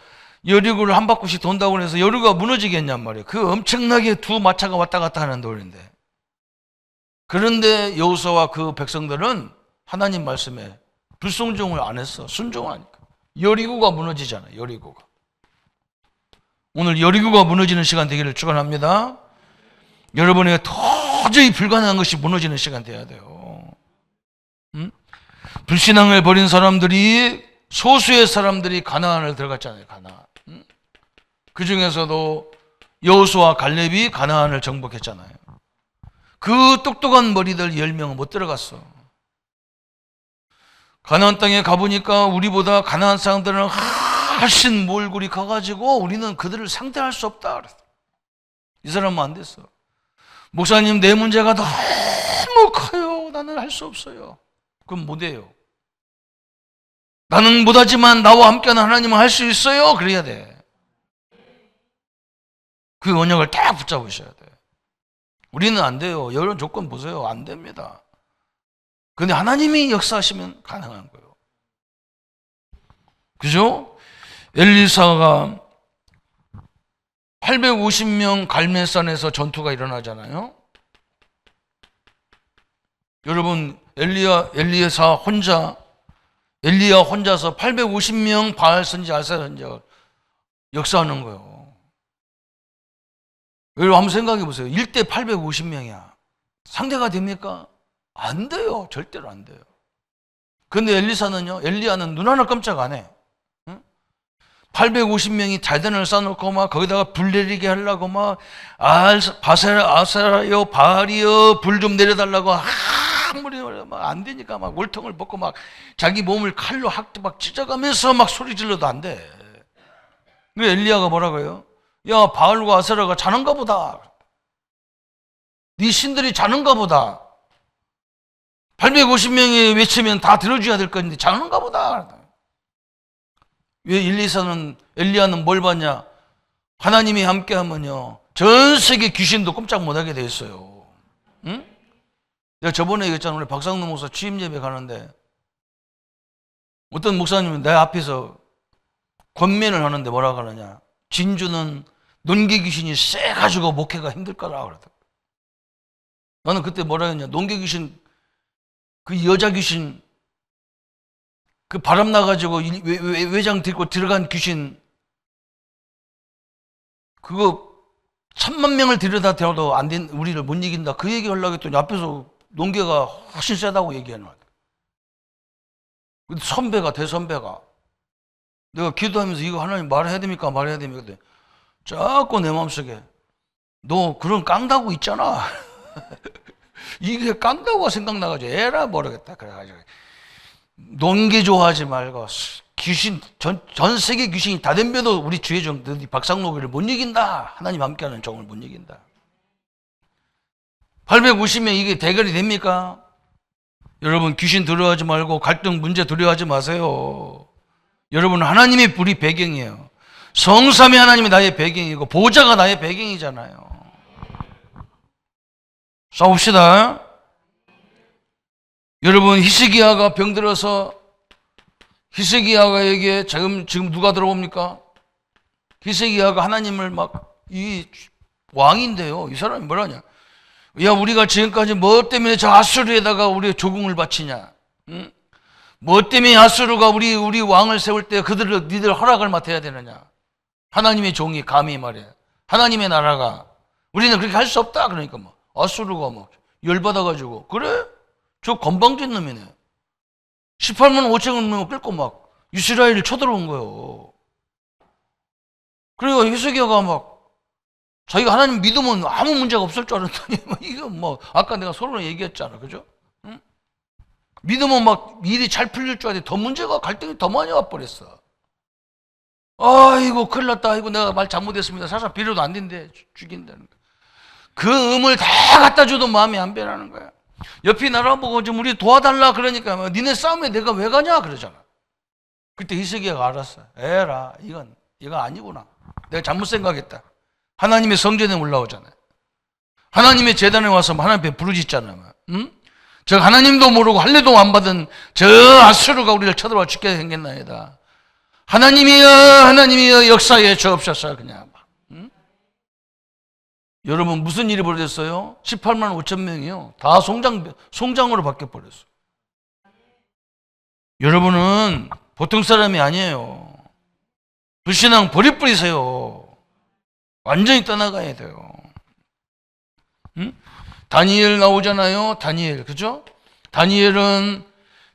여리고를 한 바퀴씩 돈다고 해서 여리고가 무너지겠냔 말이에요. 그 엄청나게 두 마차가 왔다 갔다 하는 돌인데. 그런데 여호수아와 그 백성들은 하나님 말씀에 불순종을 안 했어. 순종하니까. 여리고가 무너지잖아요. 여리고가. 오늘 여리고가 무너지는 시간 되기를 축원합니다. 여러분에게 도저히 불가능한 것이 무너지는 시간 돼야 돼요. 불신앙을 버린 사람들이, 소수의 사람들이 가나안을 들어갔잖아요. 가나안. 그 중에서도 여호수아 갈렙이 가나안을 정복했잖아요. 그 똑똑한 머리들 10명은 못 들어갔어. 가나안 땅에 가보니까 우리보다 가나안 사람들은 훨씬 몰골이 커가지고 우리는 그들을 상대할 수 없다 그랬어. 이 사람은 안 됐어. 목사님, 내 문제가 너무 커요. 나는 할 수 없어요. 그럼 못해요. 나는 못하지만 나와 함께하는 하나님은 할 수 있어요. 그래야 돼. 그 언약을 딱 붙잡으셔야 돼. 우리는 안 돼요. 이런 조건 보세요. 안 됩니다. 그런데 하나님이 역사하시면 가능한 거예요. 그죠? 엘리사가 850명 갈멜산에서 전투가 일어나잖아요. 여러분, 엘리야 혼자서 850명 바알 선지, 아세라 선지가 역사하는 거예요. 여러분 한번 생각해 보세요. 1대 850명이야. 상대가 됩니까? 안 돼요. 절대로 안 돼요. 근데 엘리야는 눈 하나 깜짝 안 해. 850명이 달단을 쌓아놓고 막 거기다가 불 내리게 하려고 막 아세라요 바알이요 불 좀 내려달라고 아무리 막 안 되니까 막 월통을 벗고 막 자기 몸을 칼로 막 찢어가면서 막 소리 질러도 안 돼. 그 엘리야가 뭐라고요? 야, 바알과 아세라가 자는가 보다. 네 신들이 자는가 보다. 850명이 외치면 다 들어줘야 될 건데 자는가 보다. 왜 엘리야는 뭘 봤냐? 하나님이 함께하면요 전 세계 귀신도 꼼짝 못하게 돼 있어요. 응? 내가 저번에 얘기했잖아. 우리 박상동 목사 취임 예배 가는데 어떤 목사님은 내 앞에서 권면을 하는데 뭐라고 하느냐? 진주는 논개 귀신이 세가지고 목회가 힘들 거라 그러더라고. 나는 그때 뭐라 했냐? 논개 귀신, 그 여자 귀신, 그 바람 나가지고 외장 들고 들어간 귀신, 그거 1000만 명을 들여다 대어도 안 된 우리를 못 이긴다. 그 얘기 하려고 했더니 앞에서 논개가 훨씬 세다고 얘기하는 거야. 근데 대선배가 내가 기도하면서 이거 하나님 말해야 됩니까? 말해야 됩니까? 자꾸 내 마음속에 너 그런 깡다구 있잖아. 이게 깡다구가 생각나가지고 에라 모르겠다. 그래가지고 논개 좋아하지 말고 귀신 전 세계 귀신이 다 덤벼도 우리 주의 종 박상록이를 못 이긴다. 하나님 함께하는 종을 못 이긴다. 850명 이게 대결이 됩니까? 여러분 귀신 두려워하지 말고 갈등 문제 두려워하지 마세요. 여러분 하나님이 우리 배경이에요. 성삼위 하나님이 나의 배경이고 보좌가 나의 배경이잖아요. 싸웁시다. 여러분 히스기야가 병들어서 히스기야가에게 지금 누가 들어옵니까? 히스기야가 하나님을 이 왕인데요. 이 사람이 뭐라냐? 야, 우리가 지금까지 뭐 때문에 저 아수르에다가 우리 조공을 바치냐? 응? 뭐 때문에 아수르가 우리 왕을 세울 때 니들 허락을 맡아야 되느냐? 하나님의 종이 감히 말해. 하나님의 나라가 우리는 그렇게 할 수 없다. 그러니까 아수르가 열받아가지고 그래? 저 건방진 놈이네. 18만 5천을 끌고 이스라엘을 쳐들어온 거예요. 그리고 히스기야가 자기가 하나님 믿으면 아무 문제가 없을 줄 알았더니 이거 아까 내가 서로 얘기했잖아. 그죠? 응? 믿으면 일이 잘 풀릴 줄 알았더니 더 문제가 갈등이 더 많이 와버렸어. 아이고 큰일 났다. 아이고 내가 말 잘못했습니다. 사실 비료도 안 된대. 죽인다는 거야. 그 음을 다 갖다 줘도 마음이 안 변하는 거야. 옆이 나라보고 좀 우리 도와달라 그러니까 니네 싸움에 내가 왜 가냐 그러잖아. 그때 히스기야가 알았어. 에라 이거 아니구나. 내가 잘못 생각했다. 하나님의 성전에 올라오잖아요. 하나님의 제단에 와서 하나님 앞에 부르짖잖아요. 응? 저 하나님도 모르고 할례도 안 받은 저 아수르가 우리를 쳐들어와 죽게 생겼나이다. 하나님이여 역사에 주옵소서. 그냥 응? 여러분 무슨 일이 벌어졌어요? 18만 5천 명이요. 다 송장으로 바뀌어 버렸어요. 여러분은 보통 사람이 아니에요. 불신앙 버리세요. 완전히 떠나가야 돼요. 응? 다니엘 나오잖아요. 다니엘, 그죠? 다니엘은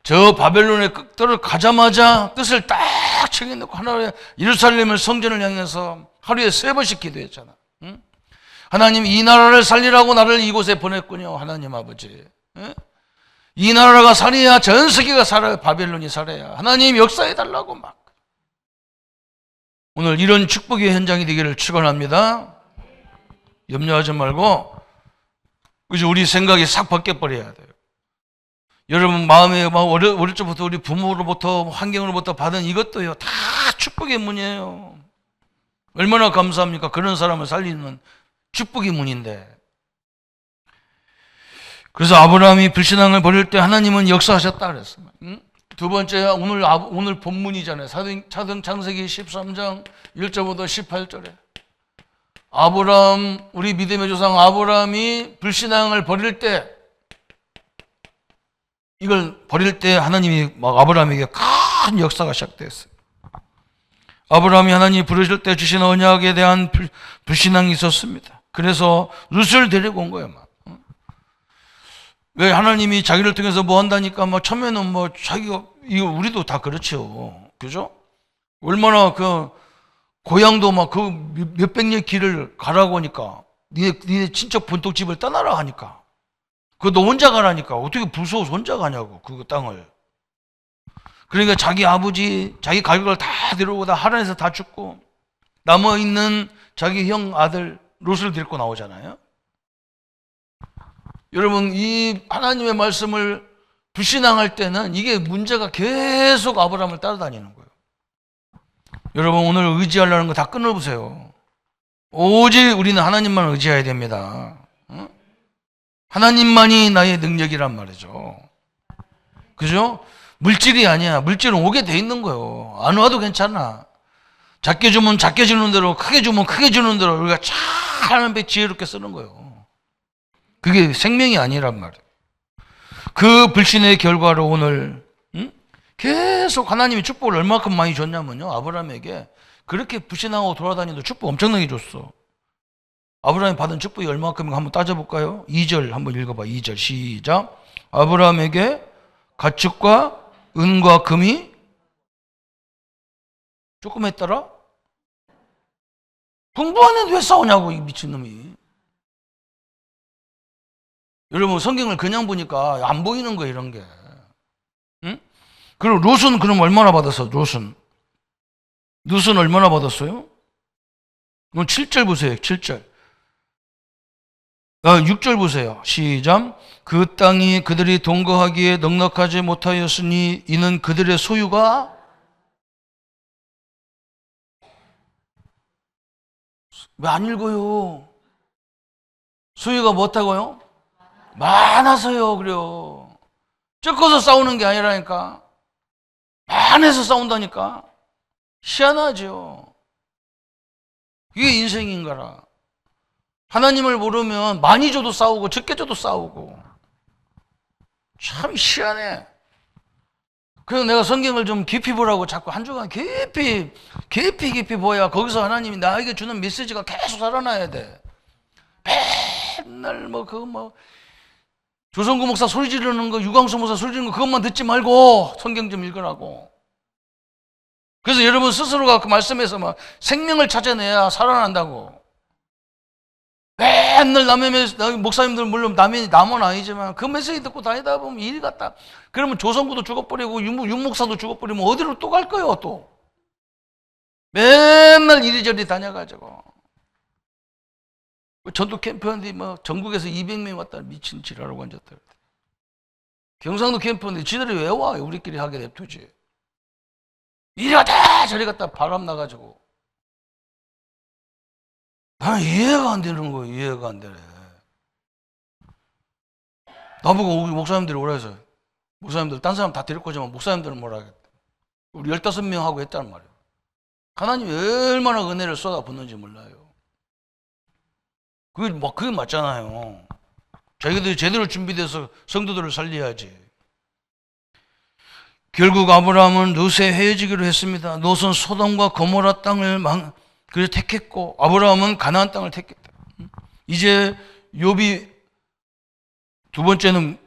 저 바벨론의 끝들을 가자마자 뜻을 딱 챙겨놓고 하나의 예루살렘을 성전을 향해서 하루에 3번씩 기도했잖아. 응? 하나님, 이 나라를 살리라고 나를 이곳에 보냈군요. 하나님 아버지. 응? 이 나라가 살아야 전 세계가 살아요. 바벨론이 살아야. 하나님 역사해달라고 막. 오늘 이런 축복의 현장이 되기를 축원합니다. 염려하지 말고 그죠? 우리 생각이 싹 바뀌어버려야 돼요. 여러분 마음에 막 어릴 적부터 우리 부모로부터 환경으로부터 받은 이것도요 다 축복의 문이에요. 얼마나 감사합니까? 그런 사람을 살리는 축복의 문인데. 그래서 아브라함이 불신앙을 버릴 때 하나님은 역사하셨다 그랬어요. 응? 두 번째 오늘 본문이잖아요. 사도행 창세기 13장 1절부터 18절에 아브라함, 우리 믿음의 조상 아브라함이 불신앙을 버릴 때, 이걸 버릴 때 하나님이 막 아브라함에게 큰 역사가 시작됐어요. 아브라함이 하나님이 부르실 때 주신 언약에 대한 불신앙이 있었습니다. 그래서 룻을 데리고 온 거예요. 막. 왜 하나님이 자기를 통해서 뭐 한다니까 막 처음에는 뭐 자기가 이거 우리도 다 그렇죠. 그죠? 얼마나 그 고향도 막 그 몇백 년 길을 가라고 하니까 니네 친척 본토집을 떠나라 하니까 그거 너 혼자 가라니까 어떻게 무서워서 혼자 가냐고 그 땅을. 그러니까 자기 아버지 자기 가족을 다 데려오고 다 하란에서 다 죽고 남아있는 자기 형 아들 롯을 데리고 나오잖아요. 여러분 이 하나님의 말씀을 불신앙할 때는 이게 문제가 계속 아브라함을 따라다니는 거예요. 여러분 오늘 의지하려는 거 다 끊어보세요. 오직 우리는 하나님만 의지해야 됩니다. 응? 하나님만이 나의 능력이란 말이죠. 그죠? 물질이 아니야. 물질은 오게 돼 있는 거예요. 안 와도 괜찮아. 작게 주면 작게 주는 대로, 크게 주면 크게 주는 대로 우리가 잘 하나님의 지혜롭게 쓰는 거예요. 그게 생명이 아니란 말이에요. 그 불신의 결과로 오늘 계속 하나님이 축복을 얼마큼 많이 줬냐면요. 아브라함에게 그렇게 불신하고 돌아다니도 축복 엄청나게 줬어. 아브라함이 받은 축복이 얼마큼 한번 따져볼까요? 2절 한번 읽어봐. 2절 시작. 아브라함에게 가축과 은과 금이 조금 했더라? 풍부한데 왜 싸우냐고 이 미친놈이. 여러분 성경을 그냥 보니까 안 보이는 거예요 이런 게. 응? 그리고 롯은 그럼 얼마나 받았어? 롯은 얼마나 받았어요? 그럼 7절 보세요. 7절. 6절 보세요. 시작. 그 땅이 그들이 동거하기에 넉넉하지 못하였으니 이는 그들의 소유가 왜 안 읽어요? 소유가 못하고요? 많아서요. 그래요. 적어서 싸우는 게 아니라니까. 많아서 싸운다니까. 희한하죠. 이게 인생인가라. 하나님을 모르면 많이 줘도 싸우고 적게 줘도 싸우고 참 희한해. 그래서 내가 성경을 좀 깊이 보라고 자꾸 한 주간 깊이 보야 거기서 하나님이 나에게 주는 메시지가 계속 살아나야 돼. 맨날 조성구 목사 소리 지르는 거, 유광수 목사 소리 지르는 거 그것만 듣지 말고 성경 좀 읽으라고. 그래서 여러분 스스로가 그 말씀에서 막 생명을 찾아내야 살아난다고. 맨날 남의 목사님들 물론 남은 아니지만 그 메시지 듣고 다니다 보면 일이 같다. 그러면 조성구도 죽어버리고 윤목사도 죽어버리면 어디로 또 갈 거예요 또. 맨날 이리저리 다녀가지고. 전도 캠프인데 전국에서 200명이 왔다 미친 지랄하고 앉았다. 경상도 캠프인데 지들이 왜 와? 우리끼리 하게 냅두지. 이리 갔다 저리 갔다 바람 나가지고. 나는 이해가 안 되는 거예요. 이해가 안 되네. 나보고 우리 목사님들이 오라 해서 목사님들 딴 사람 다 데리고 오지만 목사님들은 뭐라 하겠다. 우리 15명하고 했단 말이에요. 하나님이 얼마나 은혜를 쏟아붓는지 몰라요. 그게 맞잖아요. 자기들이 제대로 준비돼서 성도들을 살려야지. 결국 아브라함은 롯에 헤어지기로 했습니다. 롯은 소돔과 고모라 땅을 그래서 택했고 아브라함은 가나안 땅을 택했다. 이제 욥이 두 번째는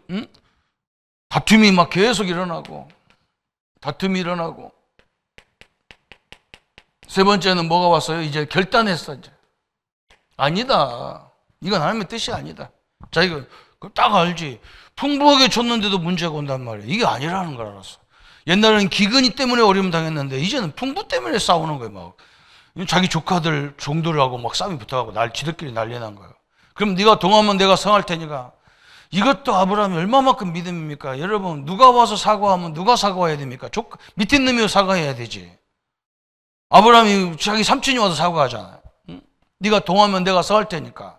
다툼이 막 계속 일어나고 세 번째는 뭐가 왔어요? 이제 결단했어. 이제 아니다. 이건 하나님의 뜻이 아니다. 자, 이거 딱 알지. 풍부하게 줬는데도 문제가 온단 말이에요. 이게 아니라는 걸 알았어. 옛날에는 기근이 때문에 어려움 당했는데 이제는 풍부 때문에 싸우는 거예요. 막 자기 조카들 종들하고 막 싸움이 붙어가고 지들끼리 난리 난 거예요. 그럼 네가 동하면 내가 성할 테니까. 이것도 아브라함이 얼마만큼 믿음입니까? 여러분, 누가 와서 사과하면 누가 사과해야 됩니까? 밑에 놈이 사과해야 되지. 아브라함이 자기 삼촌이 와서 사과하잖아요. 응? 네가 동하면 내가 성할 테니까.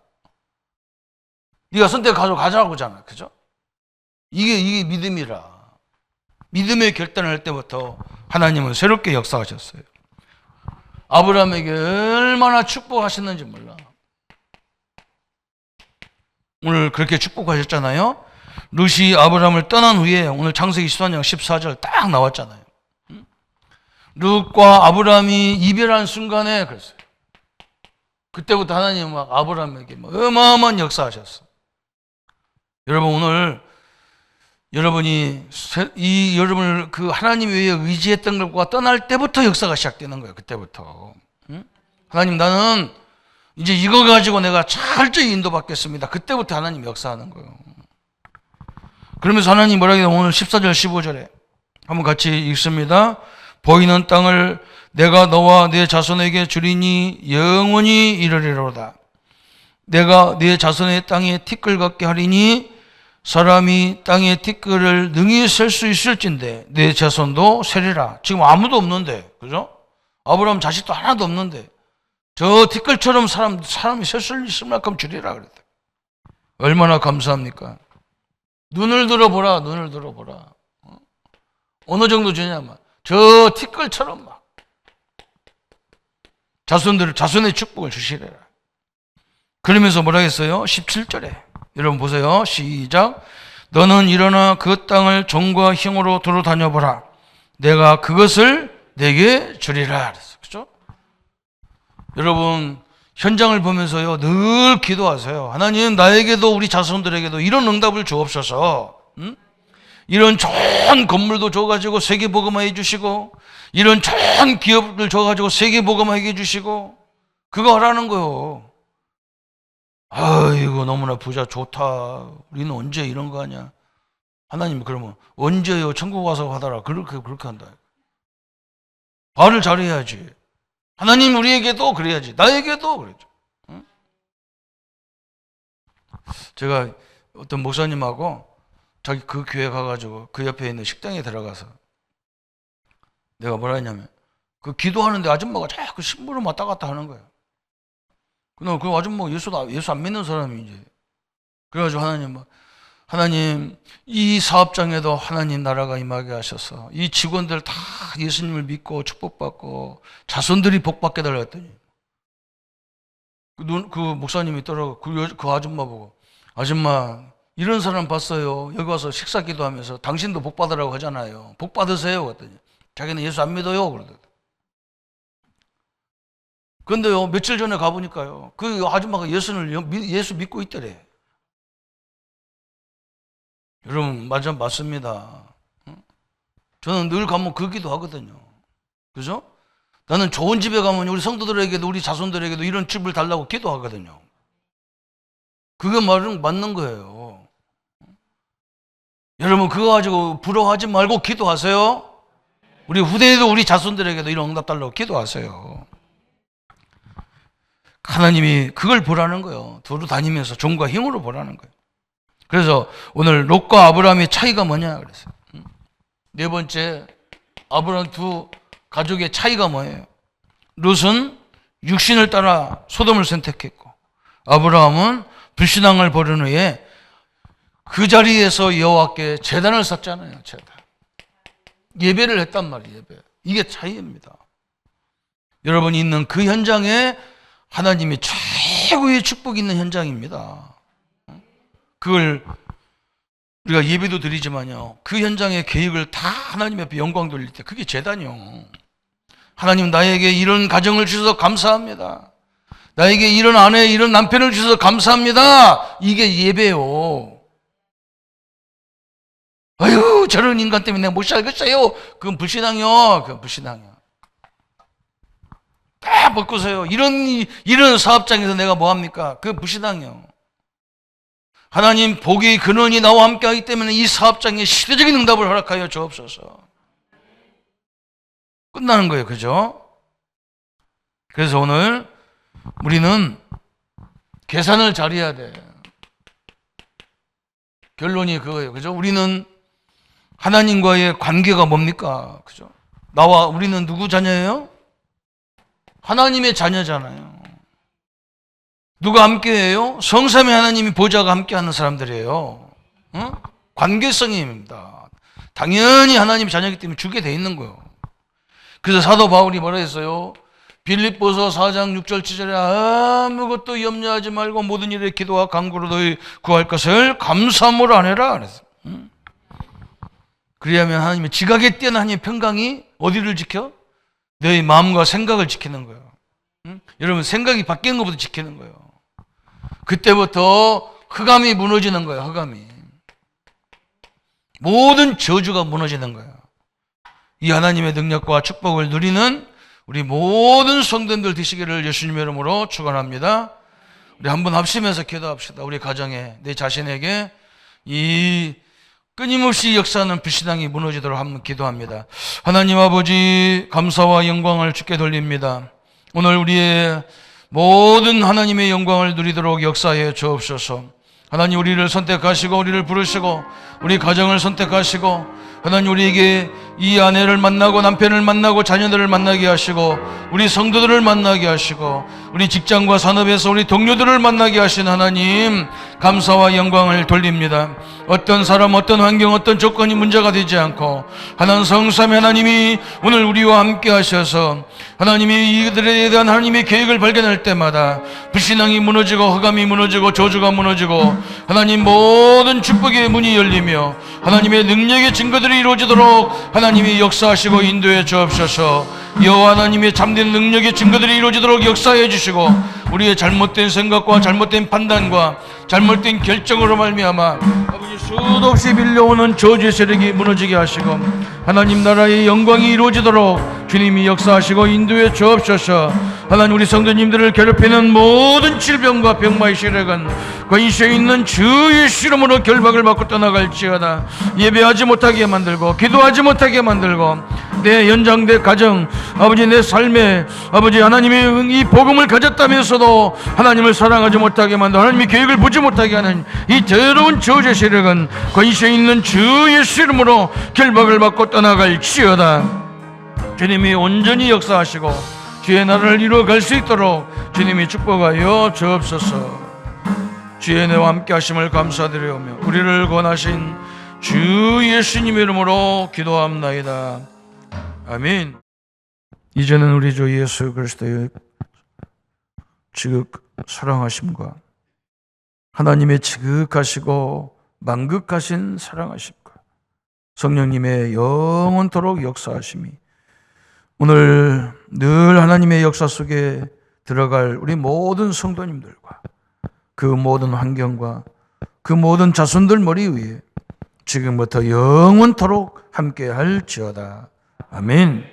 네가 선택 가져가자고 하잖아. 그죠? 이게 믿음이라. 믿음의 결단을 할 때부터 하나님은 새롭게 역사하셨어요. 아브라함에게 얼마나 축복하셨는지 몰라. 오늘 그렇게 축복하셨잖아요. 룻이 아브라함을 떠난 후에 오늘 창세기 14장 14절 딱 나왔잖아요. 룻과 아브라함이 이별한 순간에 그랬어요. 그때부터 하나님은 막 아브라함에게 어마어마한 역사하셨어. 여러분, 오늘 여러분이 여러분을 그 하나님 외에 의지했던 것과 떠날 때부터 역사가 시작되는 거예요. 그때부터. 하나님, 나는 이제 이거 가지고 내가 철저히 인도받겠습니다. 그때부터 하나님 역사하는 거예요. 그러면서 하나님 뭐라 해요? 오늘 14절 15절에 한번 같이 읽습니다. 보이는 땅을 내가 너와 네 자손에게 주리니 영원히 이르리로다. 내가 네 자손의 땅에 티끌 같게 하리니 사람이 땅에 티끌을 능히 셀 수 있을진데 내 자손도 세리라. 지금 아무도 없는데, 그죠? 아브라함 자식도 하나도 없는데 저 티끌처럼 사람이 셀 수 있을 만큼 주리라 그랬다. 얼마나 감사합니까? 눈을 들어보라. 어느 정도 주냐면 저 티끌처럼 막 자손의 축복을 주시리라. 그러면서 뭐라 했어요? 17절에 여러분 보세요. 시작. 너는 일어나 그 땅을 종과 형으로 두루 다녀보라. 내가 그것을 내게 주리라. 그렇죠? 여러분, 현장을 보면서요 늘 기도하세요. 하나님, 나에게도 우리 자손들에게도 이런 응답을 주옵소서. 이런 좋은 건물도 줘가지고 세계복음화해 주시고, 이런 좋은 기업을 줘가지고 세계복음화해 주시고, 그거 하라는 거요. 아이고, 너무나 부자 좋다. 우리는 언제 이런 거 하냐? 하나님, 그러면 언제요? 천국 와서 하더라. 그렇게 한다. 발을 잘해야지. 하나님, 우리에게도 그래야지. 나에게도 그랬죠. 응? 제가 어떤 목사님하고 자기 그 교회 가가지고 그 옆에 있는 식당에 들어가서 내가 뭐라 했냐면 그 기도하는데 아줌마가 자꾸 신부를 왔다 갔다 하는 거예요. 그럼 그 아줌마가 예수 안 믿는 사람이지. 그래가지고 하나님, 이 사업장에도 하나님 나라가 임하게 하셔서 이 직원들 다 예수님을 믿고 축복받고 자손들이 복받게 달라 했더니 그 목사님이 떠나고 그 아줌마 보고, 아줌마, 이런 사람 봤어요. 여기 와서 식사 기도하면서 당신도 복받으라고 하잖아요. 복받으세요. 그랬더니 자기는 예수 안 믿어요. 그러더라고요. 그런데요, 며칠 전에 가보니까요, 그 아줌마가 예수 믿고 있더래. 여러분, 맞습니다. 저는 늘 가면 그 기도 하거든요. 그죠? 나는 좋은 집에 가면 우리 성도들에게도 우리 자손들에게도 이런 집을 달라고 기도하거든요. 그게 맞는 거예요. 여러분, 그거 가지고 부러워하지 말고 기도하세요. 우리 후대에도 우리 자손들에게도 이런 응답 달라고 기도하세요. 하나님이 그걸 보라는 거예요. 두루 다니면서 종과 힘으로 보라는 거예요. 그래서 오늘 롯과 아브라함의 차이가 뭐냐 그랬어요. 네 번째, 아브라함 두 가족의 차이가 뭐예요? 롯은 육신을 따라 소돔을 선택했고, 아브라함은 불신앙을 버린 후에 그 자리에서 여호와께 제단을 쌓잖아요. 제단. 예배를 했단 말이에요. 예배. 이게 차이입니다. 여러분이 있는 그 현장에 하나님이 최고의 축복이 있는 현장입니다. 그걸 우리가 예배도 드리지만요, 그 현장의 계획을 다 하나님 앞에 영광 돌릴 때 그게 제단이요. 하나님, 나에게 이런 가정을 주셔서 감사합니다. 나에게 이런 아내, 이런 남편을 주셔서 감사합니다. 이게 예배요. 아유, 저런 인간 때문에 내가 못 살겠어요. 그건 불신앙이요. 그건 불신앙이요. 다 바꾸세요. 이런 사업장에서 내가 뭐 합니까? 그건 불신앙이요. 하나님, 복의 근원이 나와 함께 하기 때문에 이 사업장에 시대적인 응답을 허락하여 주옵소서. 끝나는 거예요. 그죠? 그래서 오늘 우리는 계산을 잘해야 돼. 결론이 그거예요. 그죠? 우리는 하나님과의 관계가 뭡니까? 그죠? 우리는 누구 자녀예요? 하나님의 자녀잖아요. 누가 함께해요? 성삼위 하나님이 보좌가 함께하는 사람들이에요. 응? 관계성입니다. 당연히 하나님의 자녀이기 때문에 주게 돼 있는 거예요. 그래서 사도 바울이 뭐라 했어요? 빌립보서 4장 6절 7절에 아무것도 염려하지 말고 모든 일에 기도와 간구로 너희 구할 것을 감사함으로 하내라 그랬어요. 응? 그리하면 하나님의 지각에 뛰어난 하나님의 평강이 어디를 지켜? 너희 마음과 생각을 지키는 거예요. 응? 여러분, 생각이 바뀌는 것부터 지키는 거예요. 그때부터 흑암이 무너지는 거예요. 흑암이. 모든 저주가 무너지는 거예요. 이 하나님의 능력과 축복을 누리는 우리 모든 성도님들 되시기를 예수님의 이름으로 축원합니다. 우리 한번 합심해서 기도합시다. 우리 가정에, 내 자신에게 이 끊임없이 역사하는 불신앙이 무너지도록 한번 기도합니다. 하나님 아버지, 감사와 영광을 주께 돌립니다. 오늘 우리의 모든 하나님의 영광을 누리도록 역사해 주옵소서. 하나님, 우리를 선택하시고 우리를 부르시고 우리 가정을 선택하시고 하나님, 우리에게 이 아내를 만나고 남편을 만나고 자녀들을 만나게 하시고 우리 성도들을 만나게 하시고 우리 직장과 산업에서 우리 동료들을 만나게 하신 하나님, 감사와 영광을 돌립니다. 어떤 사람, 어떤 환경, 어떤 조건이 문제가 되지 않고 하나님, 성삼위 하나님이 오늘 우리와 함께 하셔서 하나님이 이들에 대한 하나님의 계획을 발견할 때마다 불신앙이 무너지고 흑암이 무너지고 저주가 무너지고 하나님, 모든 축복의 문이 열리며 하나님의 능력의 증거들이 이루어지도록 하나님이 역사하시고 인도해 주옵소서. 여호와 하나님의 참된 능력의 증거들이 이루어지도록 역사해 주시고 우리의 잘못된 생각과 잘못된 판단과 잘못된 결정으로 말미암아 아버지, 수도 없이 밀려오는 저주의 세력이 무너지게 하시고 하나님 나라의 영광이 이루어지도록 주님이 역사하시고 인도해 주옵소서. 하나님, 우리 성도님들을 괴롭히는 모든 질병과 병마의 세력은 권세 있는 주 예수 이름으로 결박을 받고 떠나갈지어다. 예배하지 못하게 만들고 기도하지 못하게 만들고 내 연장, 내 가정, 아버지, 내 삶에 아버지 하나님의 이 복음을 가졌다면서도 하나님을 사랑하지 못하게 만들고 하나님의 계획을 보지 못하게 하는 이 더러운 저주의 세력은 권세 있는 주 예수 이름으로 결박을 받고 떠나갈지어다. 주님이 온전히 역사하시고 주의 나라를 이루어갈 수 있도록 주님이 축복하여 주옵소서. 주의 은혜와 함께 하심을 감사드리오며 우리를 권하신 주 예수님의 이름으로 기도합나이다. 아멘. 이제는 우리 주 예수 그리스도의 지극 사랑하심과 하나님의 지극하시고 만극하신 사랑하심과 성령님의 영원토록 역사하심이 오늘 늘 하나님의 역사 속에 들어갈 우리 모든 성도님들과 그 모든 환경과 그 모든 자손들 머리 위에 지금부터 영원토록 함께 할지어다. 아멘.